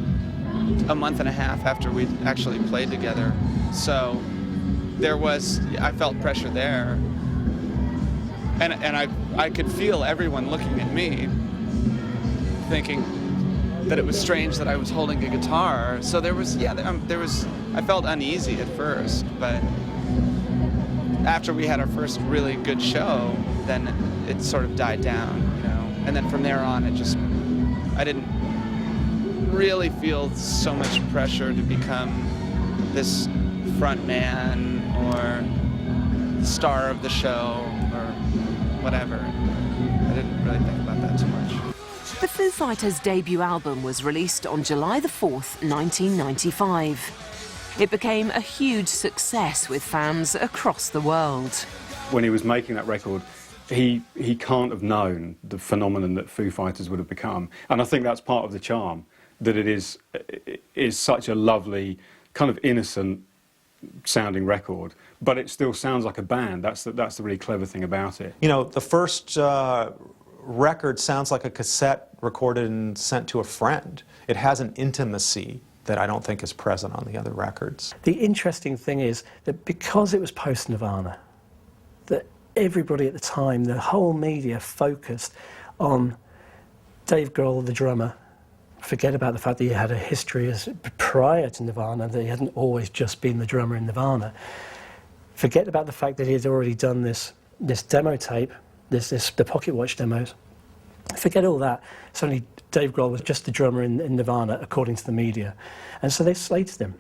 a month and a half after we'd actually played together. So I felt pressure there. And I could feel everyone looking at me, thinking that it was strange that I was holding a guitar. So I felt uneasy at first, but after we had our first really good show, then it sort of died down, you know. And then from there on, I didn't really feel so much pressure to become this front man or star of the show or whatever. I didn't really think about that too much. The Foo Fighters' debut album was released on July the 4th, 1995. It became a huge success with fans across the world. When he was making that record, he can't have known the phenomenon that Foo Fighters would have become. And I think that's part of the charm, that it is such a lovely, kind of innocent sounding record, but it still sounds like a band. That's the really clever thing about it. You know, the first record sounds like a cassette recorded and sent to a friend. It has an intimacy that I don't think is present on the other records. The interesting thing is that because it was post-Nirvana, that everybody at the time, the whole media focused on Dave Grohl, the drummer. Forget about the fact that he had a history prior to Nirvana, that he hadn't always just been the drummer in Nirvana. Forget about the fact that he had already done this demo tape, the Pocket Watch demos. Forget all that. Suddenly Dave Grohl was just the drummer in Nirvana, according to the media. And so they slated him.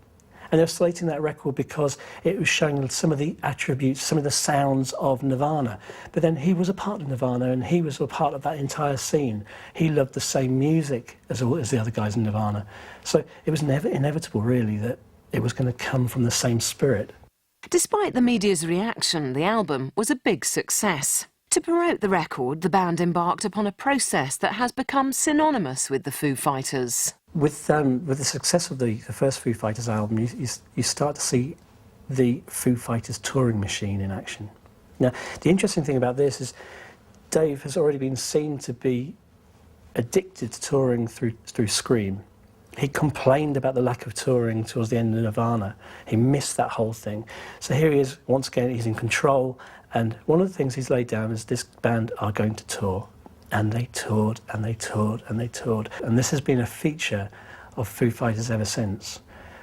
And they're slating that record because it was showing some of the attributes, some of the sounds of Nirvana. But then he was a part of Nirvana, and he was a part of that entire scene. He loved the same music as the other guys in Nirvana. So it was never inevitable, really, that it was going to come from the same spirit. Despite the media's reaction, the album was a big success. To promote the record, the band embarked upon a process that has become synonymous with the Foo Fighters. With the success of the first Foo Fighters album, you start to see the Foo Fighters touring machine in action. Now, the interesting thing about this is Dave has already been seen to be addicted to touring through Scream. He complained about the lack of touring towards the end of Nirvana. He missed that whole thing. So here he is, once again, he's in control, and one of the things he's laid down is this band are going to tour. And they toured, and they toured, and they toured. And this has been a feature of Foo Fighters ever since,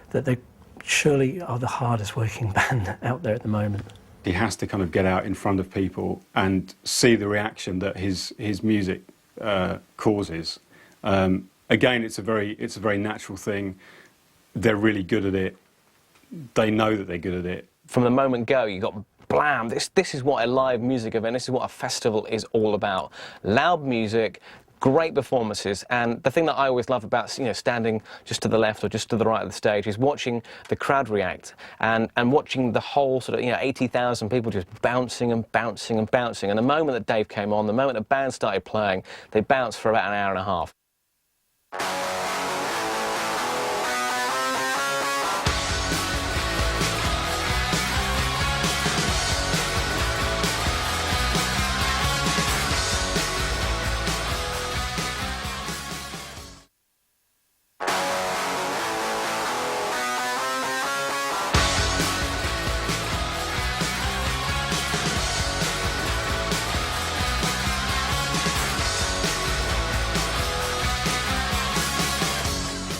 that they surely are the hardest working band out there at the moment. He has to kind of get out in front of people and see the reaction that his music causes. Again, it's a very natural thing. They're really good at it. They know that they're good at it. From the moment go, you got blam, this is what a live music event, this is what a festival is all about. Loud music, great performances, and the thing that I always love about standing just to the left or just to the right of the stage is watching the crowd react and watching the whole sort of 80,000 people just bouncing and bouncing and bouncing. And the moment that Dave came on, the moment the band started playing, they bounced for about an hour and a half.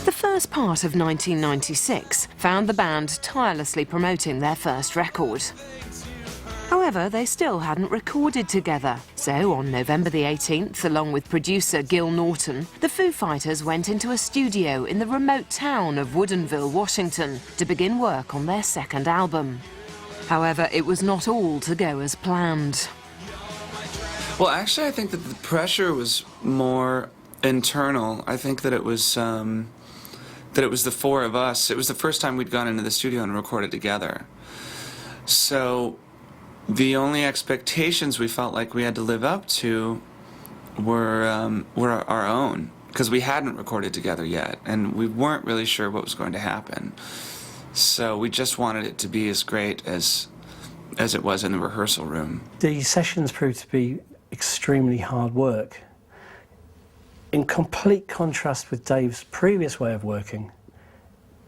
The first part of 1996 found the band tirelessly promoting their first record. However, they still hadn't recorded together. So on November the 18th, along with producer Gil Norton, the Foo Fighters went into a studio in the remote town of Woodinville, Washington, to begin work on their second album. However, it was not all to go as planned. Well, actually, I think that the pressure was more internal. I think that it was that it was the four of us. It was the first time we'd gone into the studio and recorded together. So the only expectations we felt like we had to live up to were our own, because we hadn't recorded together yet, and we weren't really sure what was going to happen. So we just wanted it to be as great as it was in the rehearsal room. The sessions proved to be extremely hard work. In complete contrast with Dave's previous way of working,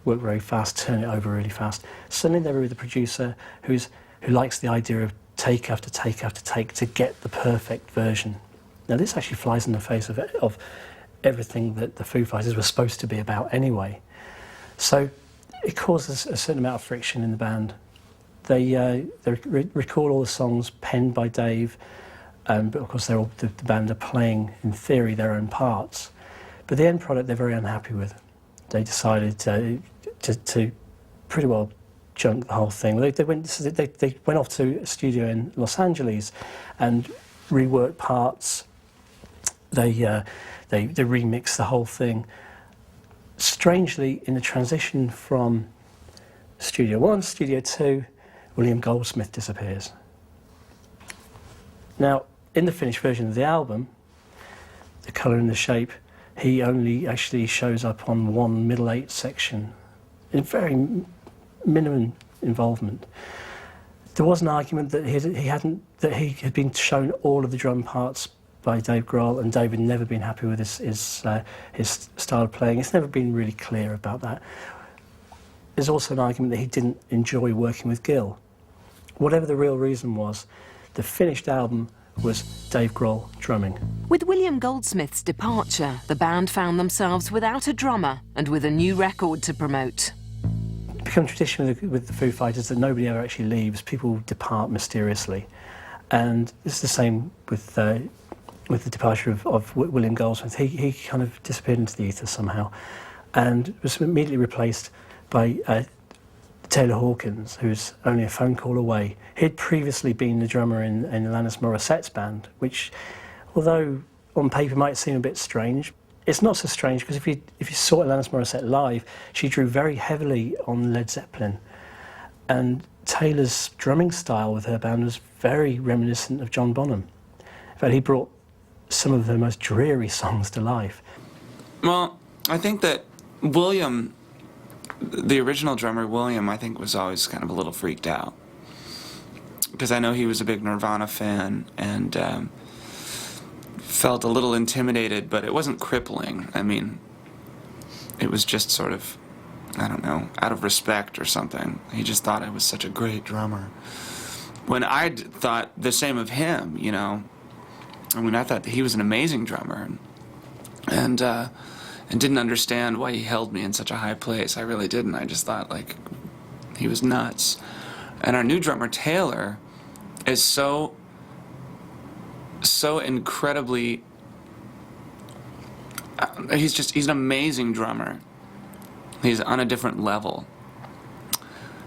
work very fast, turn it over really fast. Suddenly they were with a producer who likes the idea of take after take after take to get the perfect version. Now this actually flies in the face of everything that the Foo Fighters were supposed to be about anyway. So it causes a certain amount of friction in the band. They record all the songs penned by Dave, but of course the band are playing, in theory, their own parts. But the end product they're very unhappy with. They decided to pretty well junk the whole thing. They went off to a studio in Los Angeles and reworked parts. They remixed the whole thing. Strangely, in the transition from Studio 1 to Studio 2, William Goldsmith disappears. Now, in the finished version of the album, The Colour and the Shape, he only actually shows up on one middle eight section, in very minimum involvement. There was an argument that he had been shown all of the drum parts by Dave Grohl, and Dave had never been happy with his style of playing. It's never been really clear about that. There's also an argument that he didn't enjoy working with Gil. Whatever the real reason was, the finished album was Dave Grohl drumming. With William Goldsmith's departure, the band found themselves without a drummer and with a new record to promote. It's become tradition with the Foo Fighters that nobody ever actually leaves. People depart mysteriously. And it's the same with the departure of William Goldsmith. He kind of disappeared into the ether somehow and was immediately replaced by Taylor Hawkins, who's only a phone call away. He'd previously been the drummer in Alanis Morissette's band, which, although on paper might seem a bit strange, it's not so strange because if you saw Alanis Morissette live, she drew very heavily on Led Zeppelin. And Taylor's drumming style with her band was very reminiscent of John Bonham. In fact, he brought some of the most dreary songs to life. Well, I think that William, the original drummer, William, I think was always kind of a little freaked out. Because I know he was a big Nirvana fan and felt a little intimidated, but it wasn't crippling. I mean, it was just sort of, I don't know, out of respect or something. He just thought I was such a great drummer. When I thought the same of him, you know, I mean, I thought that he was an amazing drummer and didn't understand why he held me in such a high place. I really didn't. I just thought, like, he was nuts. And our new drummer, Taylor, is so incredibly... he's an amazing drummer. He's on a different level.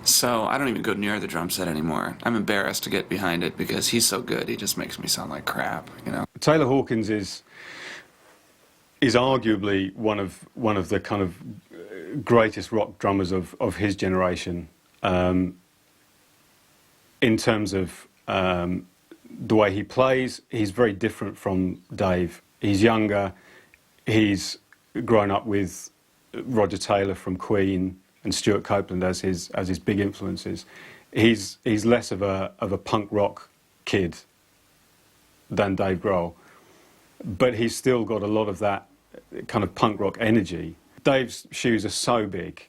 So I don't even go near the drum set anymore. I'm embarrassed to get behind it because he's so good. He just makes me sound like crap, you know. Taylor Hawkins is arguably one of the kind of greatest rock drummers of his generation. In terms of the way he plays, he's very different from Dave. He's younger. He's grown up with Roger Taylor from Queen and Stuart Copeland as his big influences. He's less of a punk rock kid than Dave Grohl, but he's still got a lot of that kind of punk rock energy. Dave's shoes are so big.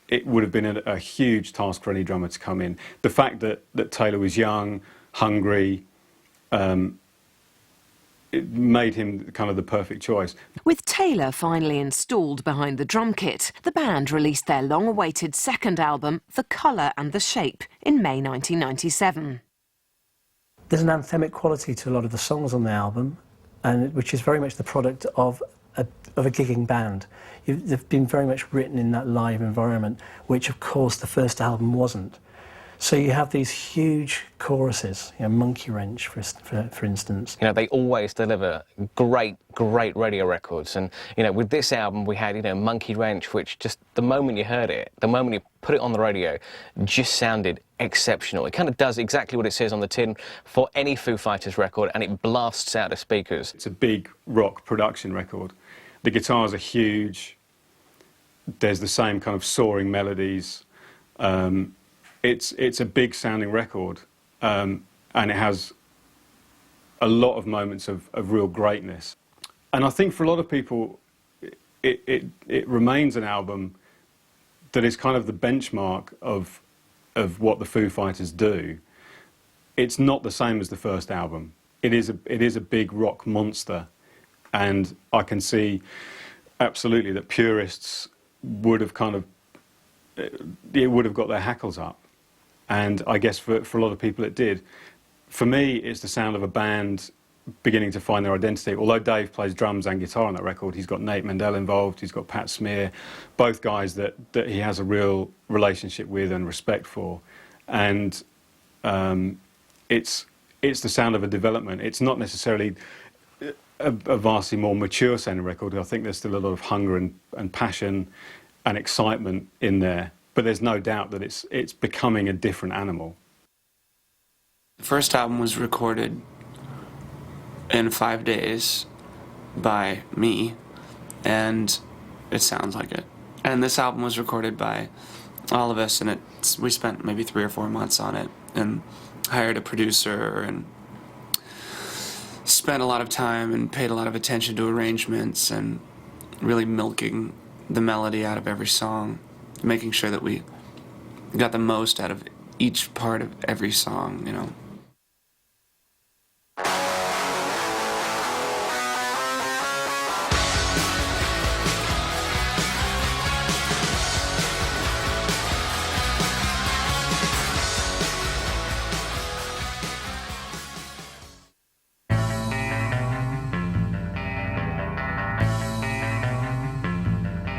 It would have been a huge task for any drummer to come in. The fact that Taylor was young, hungry, it made him kind of the perfect choice. With Taylor finally installed behind the drum kit, the band released their long-awaited second album, The Colour and the Shape, in May 1997. There's an anthemic quality to a lot of the songs on the album, and which is very much the product of a gigging band. They've been very much written in that live environment, which of course the first album wasn't. So you have these huge choruses, Monkey Wrench, for instance. They always deliver great radio records. And, with this album we had, Monkey Wrench, which just, the moment you heard it, the moment you put it on the radio, just sounded exceptional. It kind of does exactly what it says on the tin for any Foo Fighters record, and it blasts out of speakers. It's a big rock production record. The guitars are huge. There's the same kind of soaring melodies. It's a big sounding record, and it has a lot of moments of real greatness. And I think for a lot of people, it remains an album that is kind of the benchmark of what the Foo Fighters do. It's not the same as the first album. It is a big rock monster, and I can see absolutely that purists would have got their hackles up. And I guess for a lot of people it did. For me, it's the sound of a band beginning to find their identity. Although Dave plays drums and guitar on that record, he's got Nate Mendel involved, he's got Pat Smear, both guys that he has a real relationship with and respect for. And it's the sound of a development. It's not necessarily a vastly more mature sounding record. I think there's still a lot of hunger and passion and excitement in there. But there's no doubt that it's becoming a different animal. The first album was recorded in 5 days by me, and it sounds like it. And this album was recorded by all of us, and we spent maybe 3 or 4 months on it, and hired a producer, and spent a lot of time and paid a lot of attention to arrangements, and really milking the melody out of every song, making sure that we got the most out of each part of every song,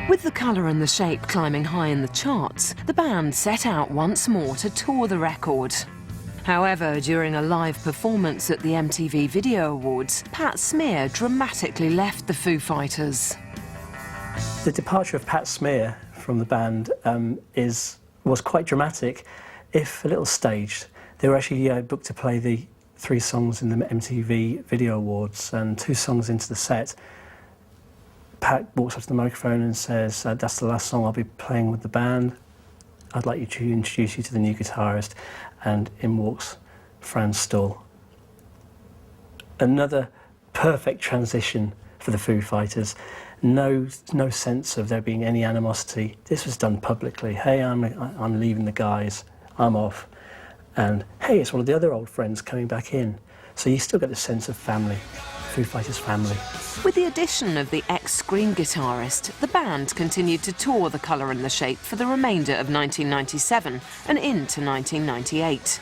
With the colour and the shape climbing high in the charts, the band set out once more to tour the record. However, during a live performance at the MTV Video Awards, Pat Smear dramatically left the Foo Fighters. The departure of Pat Smear from the band was quite dramatic, if a little staged. They were actually booked to play the 3 songs in the MTV Video Awards, and 2 songs into the set, Pat walks up to the microphone and says, "That's the last song I'll be playing with the band. I'd like you to introduce you to the new guitarist." And in walks Franz Stuhl. Another perfect transition for the Foo Fighters. No sense of there being any animosity. This was done publicly. Hey, I'm leaving the guys. I'm off. And hey, it's one of the other old friends coming back in. So you still get the sense of family. Foo Fighters family. With the addition of the ex-Scream guitarist, the band continued to tour The Colour and the Shape for the remainder of 1997 and into 1998.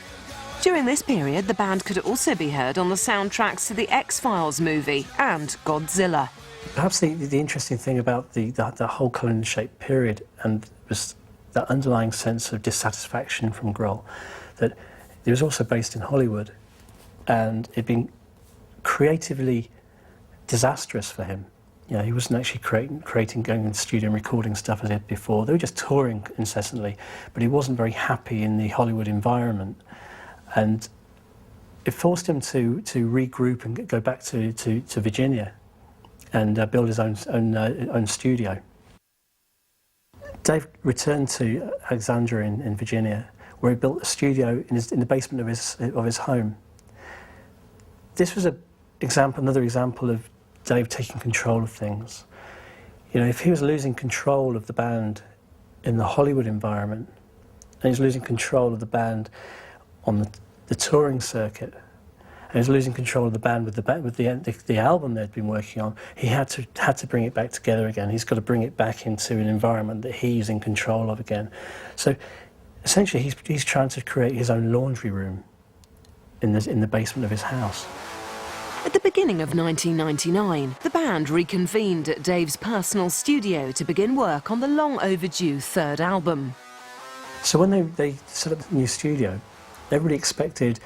During this period, the band could also be heard on the soundtracks to the X-Files movie and Godzilla. Perhaps the interesting thing about the whole Colour and the Shape period was that underlying sense of dissatisfaction from Grohl, that it was also based in Hollywood, and it'd been creatively disastrous for him. He wasn't actually creating, going in the studio and recording stuff as he had before. They were just touring incessantly, but he wasn't very happy in the Hollywood environment. And it forced him to regroup and go back to Virginia and build his own studio. Dave returned to Alexandria in Virginia, where he built a studio in the basement of his home. This was another example of Dave taking control of things. If he was losing control of the band in the Hollywood environment, and he was losing control of the band on the touring circuit, and he was losing control of the band with the album they'd been working on, he had to bring it back together again. He's got to bring it back into an environment that he's in control of again. So essentially, he's trying to create his own laundry room in the basement of his house. At the beginning of 1999, the band reconvened at Dave's personal studio to begin work on the long overdue third album. So when they set up the new studio, everybody expected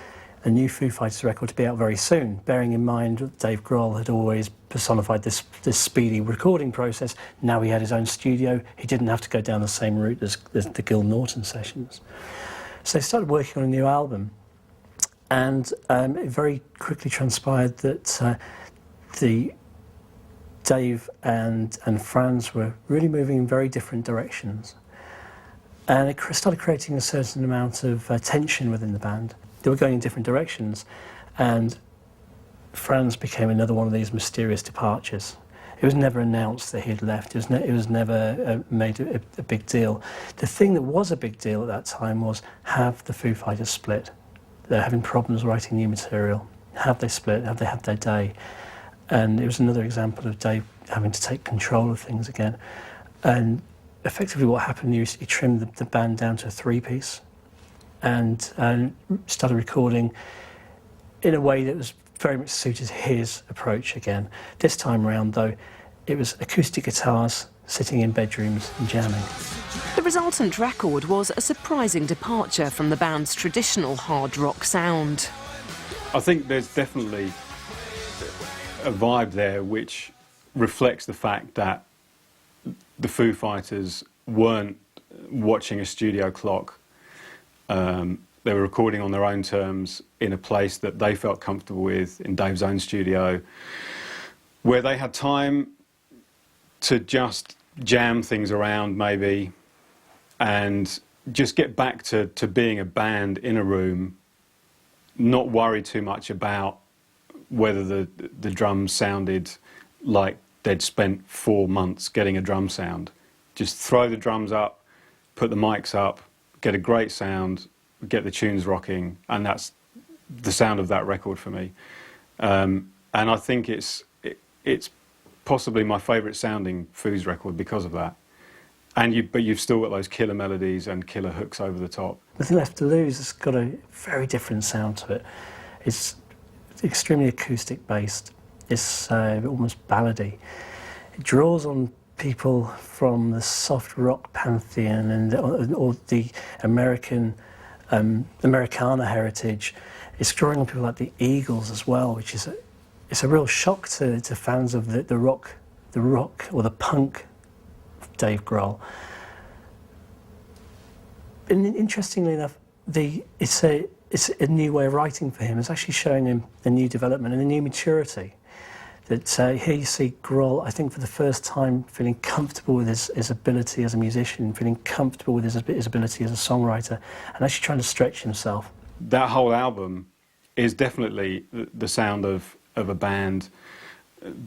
a new Foo Fighters record to be out very soon, bearing in mind that Dave Grohl had always personified this speedy recording process. Now he had his own studio, he didn't have to go down the same route as the Gil Norton sessions. So they started working on a new album, and it very quickly transpired that Dave and Franz were really moving in very different directions. And it started creating a certain amount of tension within the band. They were going in different directions, and Franz became another one of these mysterious departures. It was never announced that he had left. It was never made a big deal. The thing that was a big deal at that time was, have the Foo Fighters split? They're having problems writing new material. Have they split? Have they had their day? And it was another example of Dave having to take control of things again. And effectively what happened, he trimmed the band down to a three-piece and started recording in a way that was very much suited his approach again. This time round, though, it was acoustic guitars sitting in bedrooms and jamming. The resultant record was a surprising departure from the band's traditional hard rock sound. I think there's definitely a vibe there which reflects the fact that the Foo Fighters weren't watching a studio clock. They were recording on their own terms in a place that they felt comfortable with, in Dave's own studio, where they had time to just jam things around maybe and just get back to being a band in a room, not worry too much about whether the drums sounded like they'd spent 4 months getting a drum sound. Just throw the drums up, put the mics up, get a great sound, get the tunes rocking, and that's the sound of that record for me. And I think it's possibly my favourite sounding Foos record because of that. But you've still got those killer melodies and killer hooks over the top. Nothing Left to Lose has got a very different sound to it. It's extremely acoustic based. It's almost ballady. It draws on people from the soft rock pantheon and or the Americana heritage. It's drawing on people like the Eagles as well, which is it's a real shock to fans of the rock or the punk Dave Grohl. And interestingly enough, it's a new way of writing for him. It's actually showing him a new development and a new maturity. That here you see Grohl, I think for the first time, feeling comfortable with his ability as a musician, feeling comfortable with his ability as a songwriter, and actually trying to stretch himself. That whole album is definitely the sound of a band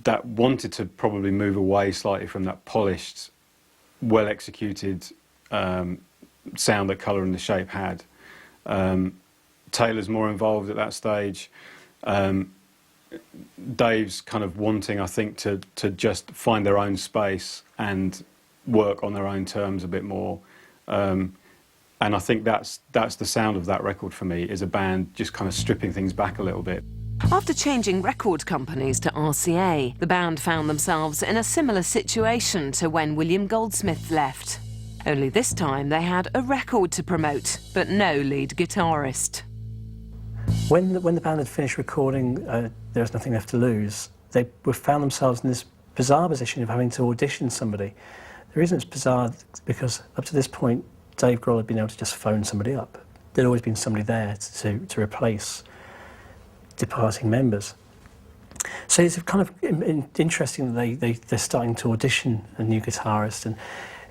that wanted to probably move away slightly from that polished, well-executed sound that Colour and the Shape had. Taylor's more involved at that stage. Dave's kind of wanting, I think, to just find their own space and work on their own terms a bit more. And I think that's the sound of that record for me, is a band just kind of stripping things back a little bit. After changing record companies to RCA, the band found themselves in a similar situation to when William Goldsmith left. Only this time they had a record to promote, but no lead guitarist. When the band had finished recording There Was Nothing Left to Lose, they found themselves in this bizarre position of having to audition somebody. The reason it's bizarre because up to this point, Dave Grohl had been able to just phone somebody up. There'd always been somebody there to replace departing members. So it's kind of interesting that they're starting to audition a new guitarist, and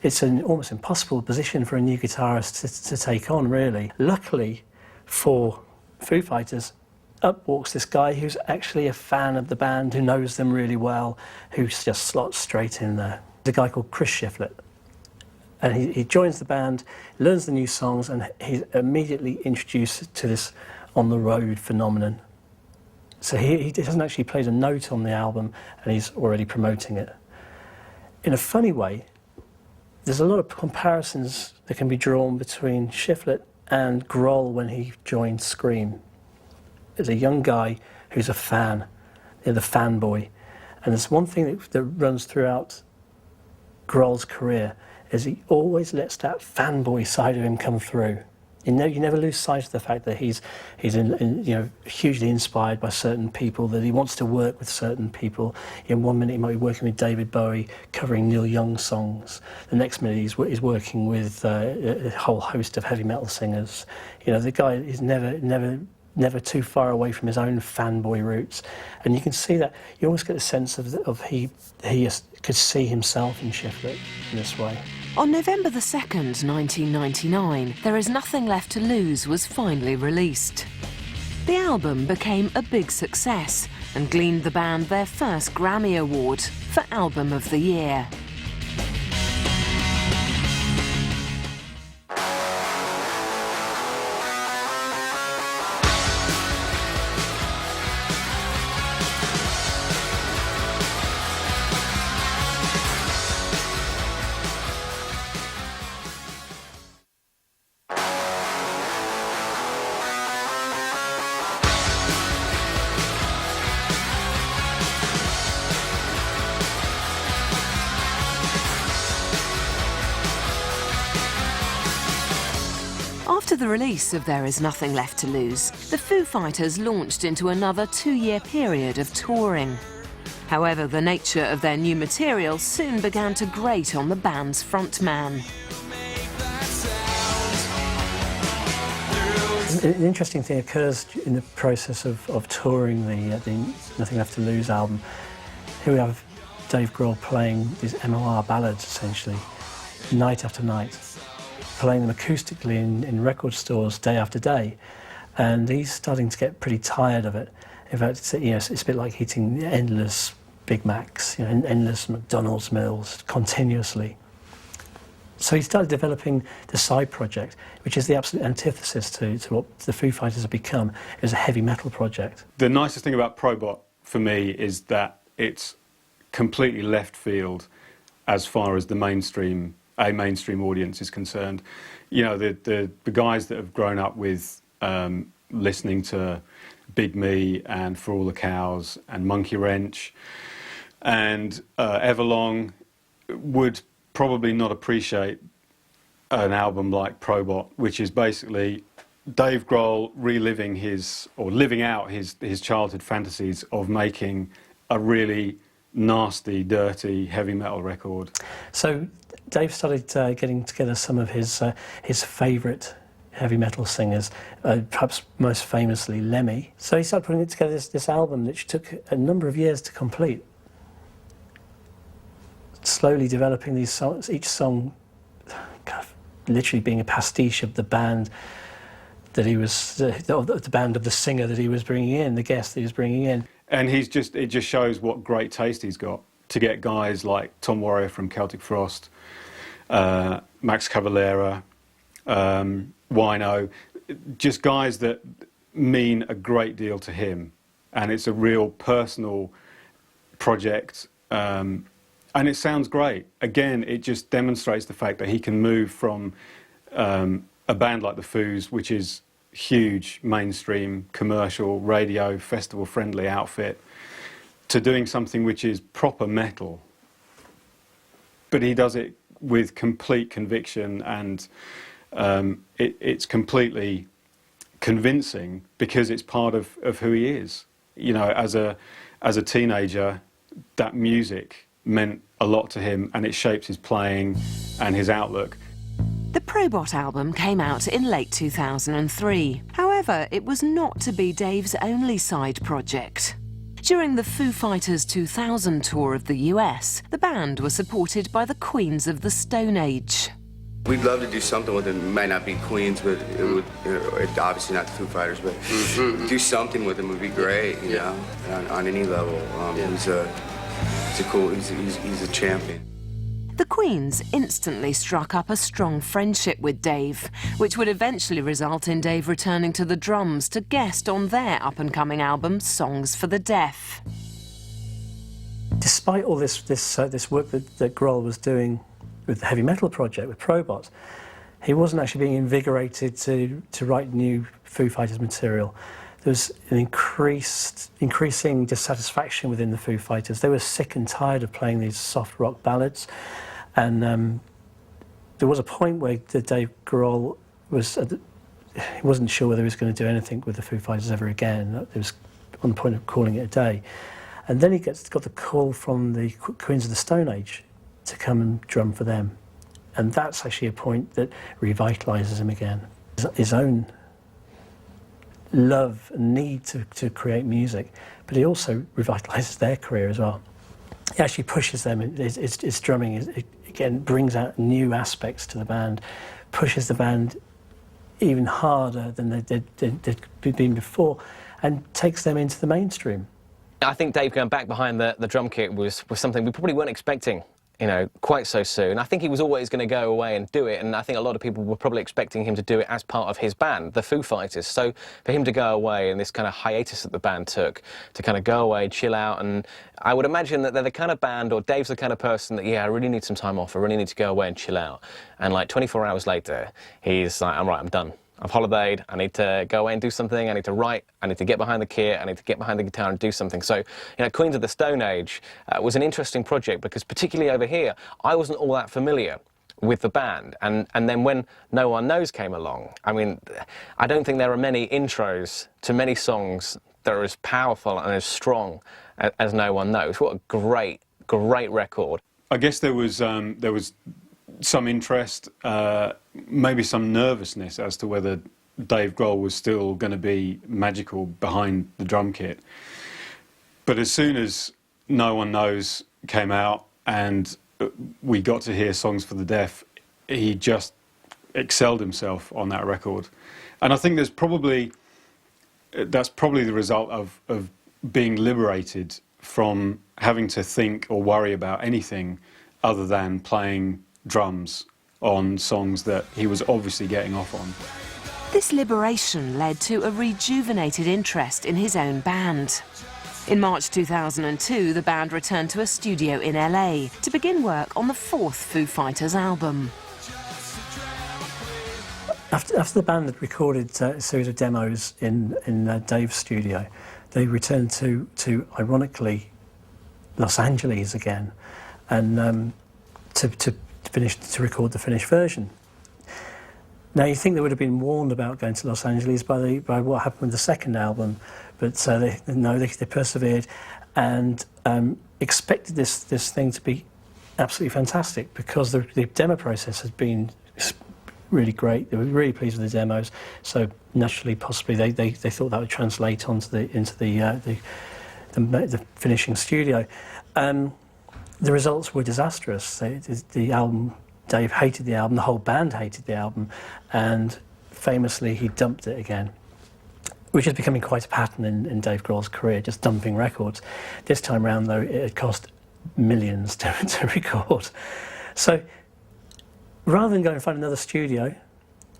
it's an almost impossible position for a new guitarist to take on, really. Luckily for Foo Fighters, up walks this guy who's actually a fan of the band, who knows them really well, who just slots straight in there. There's a guy called Chris Shiflett, and he joins the band, learns the new songs, and he's immediately introduced to this on-the-road phenomenon. So he hasn't actually played a note on the album, and he's already promoting it. In a funny way, there's a lot of comparisons that can be drawn between Shiflett and Grohl when he joined Scream. There's a young guy who's a fan, the fanboy, and there's one thing that runs throughout Grohl's career is he always lets that fanboy side of him come through. You never lose sight of the fact that he's hugely inspired by certain people, that he wants to work with certain people. In one minute he might be working with David Bowie, covering Neil Young songs. The next minute he's working with a whole host of heavy metal singers. You know, the guy is never too far away from his own fanboy roots, and you can see that. You almost get a sense of he could see himself in Shiflett in this way. On November the 2nd, 1999, There Is Nothing Left to Lose was finally released. The album became a big success and gleaned the band their first Grammy Award for Album of the Year. After the release of There Is Nothing Left to Lose, the Foo Fighters launched into another 2-year period of touring. However, the nature of their new material soon began to grate on the band's frontman. An interesting thing occurs in the process of touring the Nothing Left to Lose album. Here we have Dave Grohl playing these MOR ballads, essentially, night after night, playing them acoustically in record stores day after day, and he's starting to get pretty tired of it. In fact, it's a bit like eating endless Big Macs, endless McDonald's meals continuously. So he started developing the side project, which is the absolute antithesis to what the Foo Fighters have become. It was a heavy metal project. The nicest thing about Probot for me is that it's completely left field as far as the mainstream audience is concerned. You know, the guys that have grown up with listening to Big Me and For All the Cows and Monkey Wrench and Everlong would probably not appreciate an album like Probot, which is basically Dave Grohl living out his childhood fantasies of making a really nasty, dirty heavy metal record. So Dave started getting together some of his favourite heavy metal singers, perhaps most famously Lemmy. So he started putting together this album, which took a number of years to complete. Slowly developing these songs, each song kind of literally being a pastiche of the band that he was, the band of the singer that he was bringing in, the guest that he was bringing in. And it just shows what great taste he's got to get guys like Tom Warrior from Celtic Frost, Max Cavalera, Wino, just guys that mean a great deal to him. And it's a real personal project. And it sounds great. Again, it just demonstrates the fact that he can move from a band like The Foos, which is huge, mainstream, commercial, radio, festival-friendly outfit, to doing something which is proper metal. But he does it with complete conviction, and it's completely convincing because it's part of who he is. You know, as a teenager, that music meant a lot to him, and it shaped his playing and his outlook. The Probot album came out in late 2003. However, it was not to be Dave's only side project. During the Foo Fighters 2000 tour of the US, the band was supported by the Queens of the Stone Age. We'd love to do something with it. It might not be Queens, but it would, obviously not the Foo Fighters, but do something with him would be great, you know, on any level. He's a champion. The Queens instantly struck up a strong friendship with Dave, which would eventually result in Dave returning to the drums to guest on their up-and-coming album, Songs for the Deaf. Despite all this work that Grohl was doing with the heavy metal project, with Probot, he wasn't actually being invigorated to write new Foo Fighters material. There was an increasing dissatisfaction within the Foo Fighters. They were sick and tired of playing these soft rock ballads, and there was a point where Dave Grohl was, he wasn't sure whether he was going to do anything with the Foo Fighters ever again. It was on the point of calling it a day. And then he got the call from the Queens of the Stone Age to come and drum for them. And that's actually a point that revitalises him again. His own love and need to create music, but he also revitalises their career as well. He actually pushes them. His drumming again brings out new aspects to the band, pushes the band even harder than they'd been before, and takes them into the mainstream. I think Dave going back behind the drum kit was something we probably weren't expecting, you know, quite so soon. I think he was always going to go away and do it, and I think a lot of people were probably expecting him to do it as part of his band, the Foo Fighters. So for him to go away and this kind of hiatus that the band took, to kind of go away, chill out, and I would imagine that they're the kind of band, or Dave's the kind of person that, yeah, I really need some time off, I really need to go away and chill out. And like 24 hours later, he's like, I'm right, I'm done. I've holidayed, I need to go away and do something, I need to write, I need to get behind the kit, I need to get behind the guitar and do something. So, you know, Queens of the Stone Age was an interesting project because particularly over here, I wasn't all that familiar with the band. And then when No One Knows came along, I mean, I don't think there are many intros to many songs that are as powerful and as strong as No One Knows. What a great, great record. I guess there was some interest, maybe some nervousness as to whether Dave Grohl was still going to be magical behind the drum kit. But as soon as No One Knows came out and we got to hear Songs for the Deaf, he just excelled himself on that record. And I think that's probably the result of being liberated from having to think or worry about anything other than playing drums on songs that he was obviously getting off on. This liberation led to a rejuvenated interest in his own band. In March 2002, the band returned to a studio in LA to begin work on the fourth Foo Fighters album. After the band had recorded a series of demos in Dave's studio, they returned to ironically, Los Angeles again, and to record the finished version. Now you think they would have been warned about going to Los Angeles by what happened with the second album, but they persevered and expected this thing to be absolutely fantastic because the demo process has been really great. They were really pleased with the demos, so naturally, possibly they thought that would translate into the finishing studio. The results were disastrous. The album, Dave hated the album, the whole band hated the album, and famously he dumped it again, which is becoming quite a pattern in Dave Grohl's career, just dumping records. This time round, though, it had cost millions to record. So rather than go and find another studio,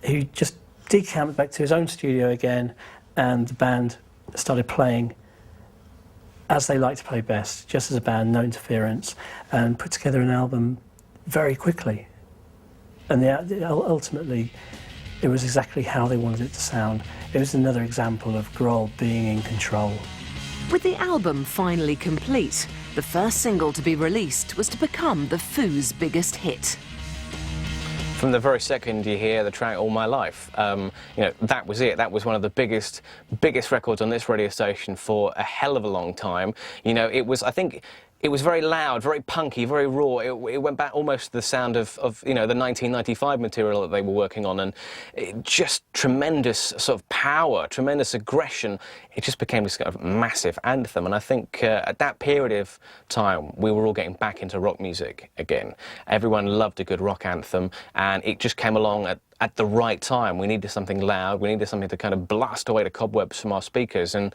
he just decamped back to his own studio again, and the band started playing as they like to play best, just as a band, no interference, and put together an album very quickly. And ultimately, it was exactly how they wanted it to sound. It was another example of Grohl being in control. With the album finally complete, the first single to be released was to become the Foos' biggest hit. From the very second you hear the track All My Life, you know, that was it. That was one of the biggest records on this radio station for a hell of a long time. You know, it was, I think, it was very loud, very punky, very raw. It went back almost to the sound of you know, the 1995 material that they were working on, and just tremendous sort of power, tremendous aggression. It just became this kind of massive anthem, and I think at that period of time we were all getting back into rock music again. Everyone loved a good rock anthem, and it just came along at the right time. We needed something loud, we needed something to kind of blast away the cobwebs from our speakers, and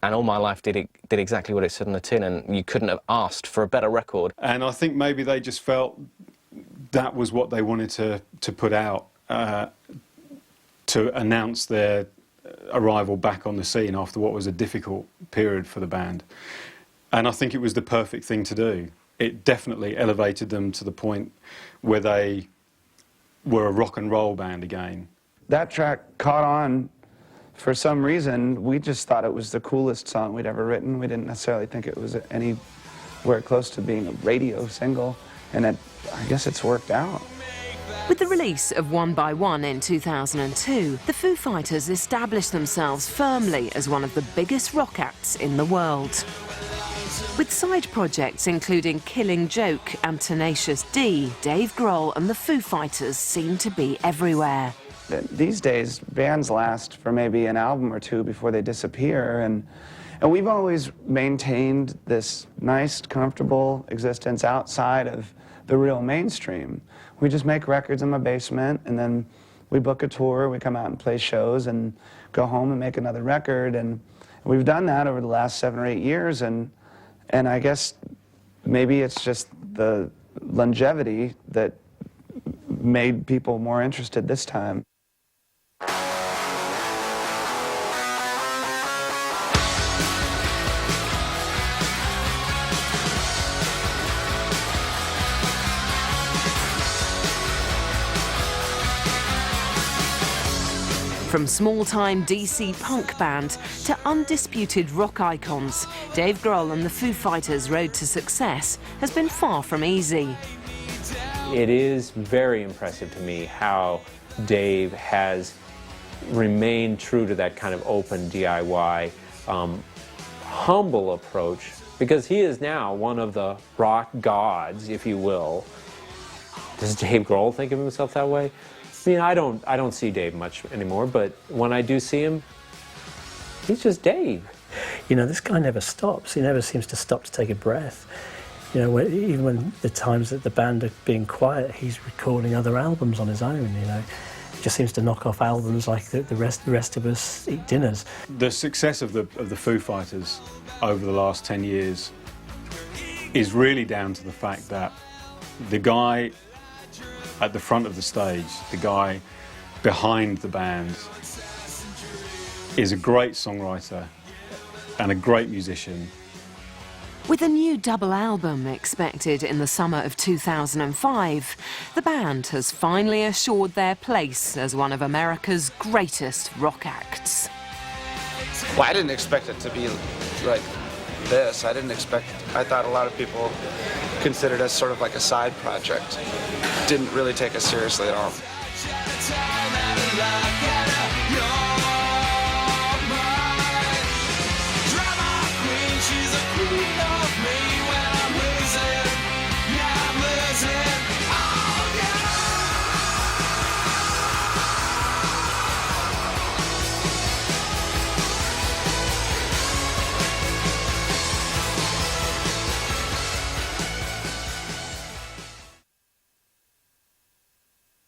All My Life did exactly what it said on the tin, and you couldn't have asked for a better record. And I think maybe they just felt that was what they wanted to put out, to announce their arrival back on the scene after what was a difficult period for the band. And I think it was the perfect thing to do. It definitely elevated them to the point where they were a rock and roll band again. That track caught on. For some reason, we just thought it was the coolest song we'd ever written. We didn't necessarily think it was anywhere close to being a radio single, and I guess it's worked out. With the release of One by One in 2002, the Foo Fighters established themselves firmly as one of the biggest rock acts in the world. With side projects including Killing Joke and Tenacious D, Dave Grohl and the Foo Fighters seem to be everywhere. These days, bands last for maybe an album or two before they disappear, and we've always maintained this nice, comfortable existence outside of the real mainstream. We just make records in my basement, and then we book a tour, we come out and play shows, and go home and make another record, and we've done that over the last 7 or 8 years, and I guess maybe it's just the longevity that made people more interested this time. From small-time DC punk band to undisputed rock icons, Dave Grohl and the Foo Fighters' road to success has been far from easy. It is very impressive to me how Dave has remained true to that kind of open DIY, humble approach, because he is now one of the rock gods, if you will. Does Dave Grohl think of himself that way? I mean, I don't see Dave much anymore, but when I do see him, he's just Dave. You know, this guy never stops. He never seems to stop to take a breath. You know, even when the times that the band are being quiet, he's recording other albums on his own, you know. He just seems to knock off albums like the rest of us eat dinners. The success of the Foo Fighters over the last 10 years is really down to the fact that the guy at the front of the stage, the guy behind the band, is a great songwriter and a great musician. With a new double album expected in the summer of 2005, the band has finally assured their place as one of America's greatest rock acts. Well, I didn't expect it to be like this. I thought a lot of people considered us sort of like a side project. Didn't really take us seriously at all.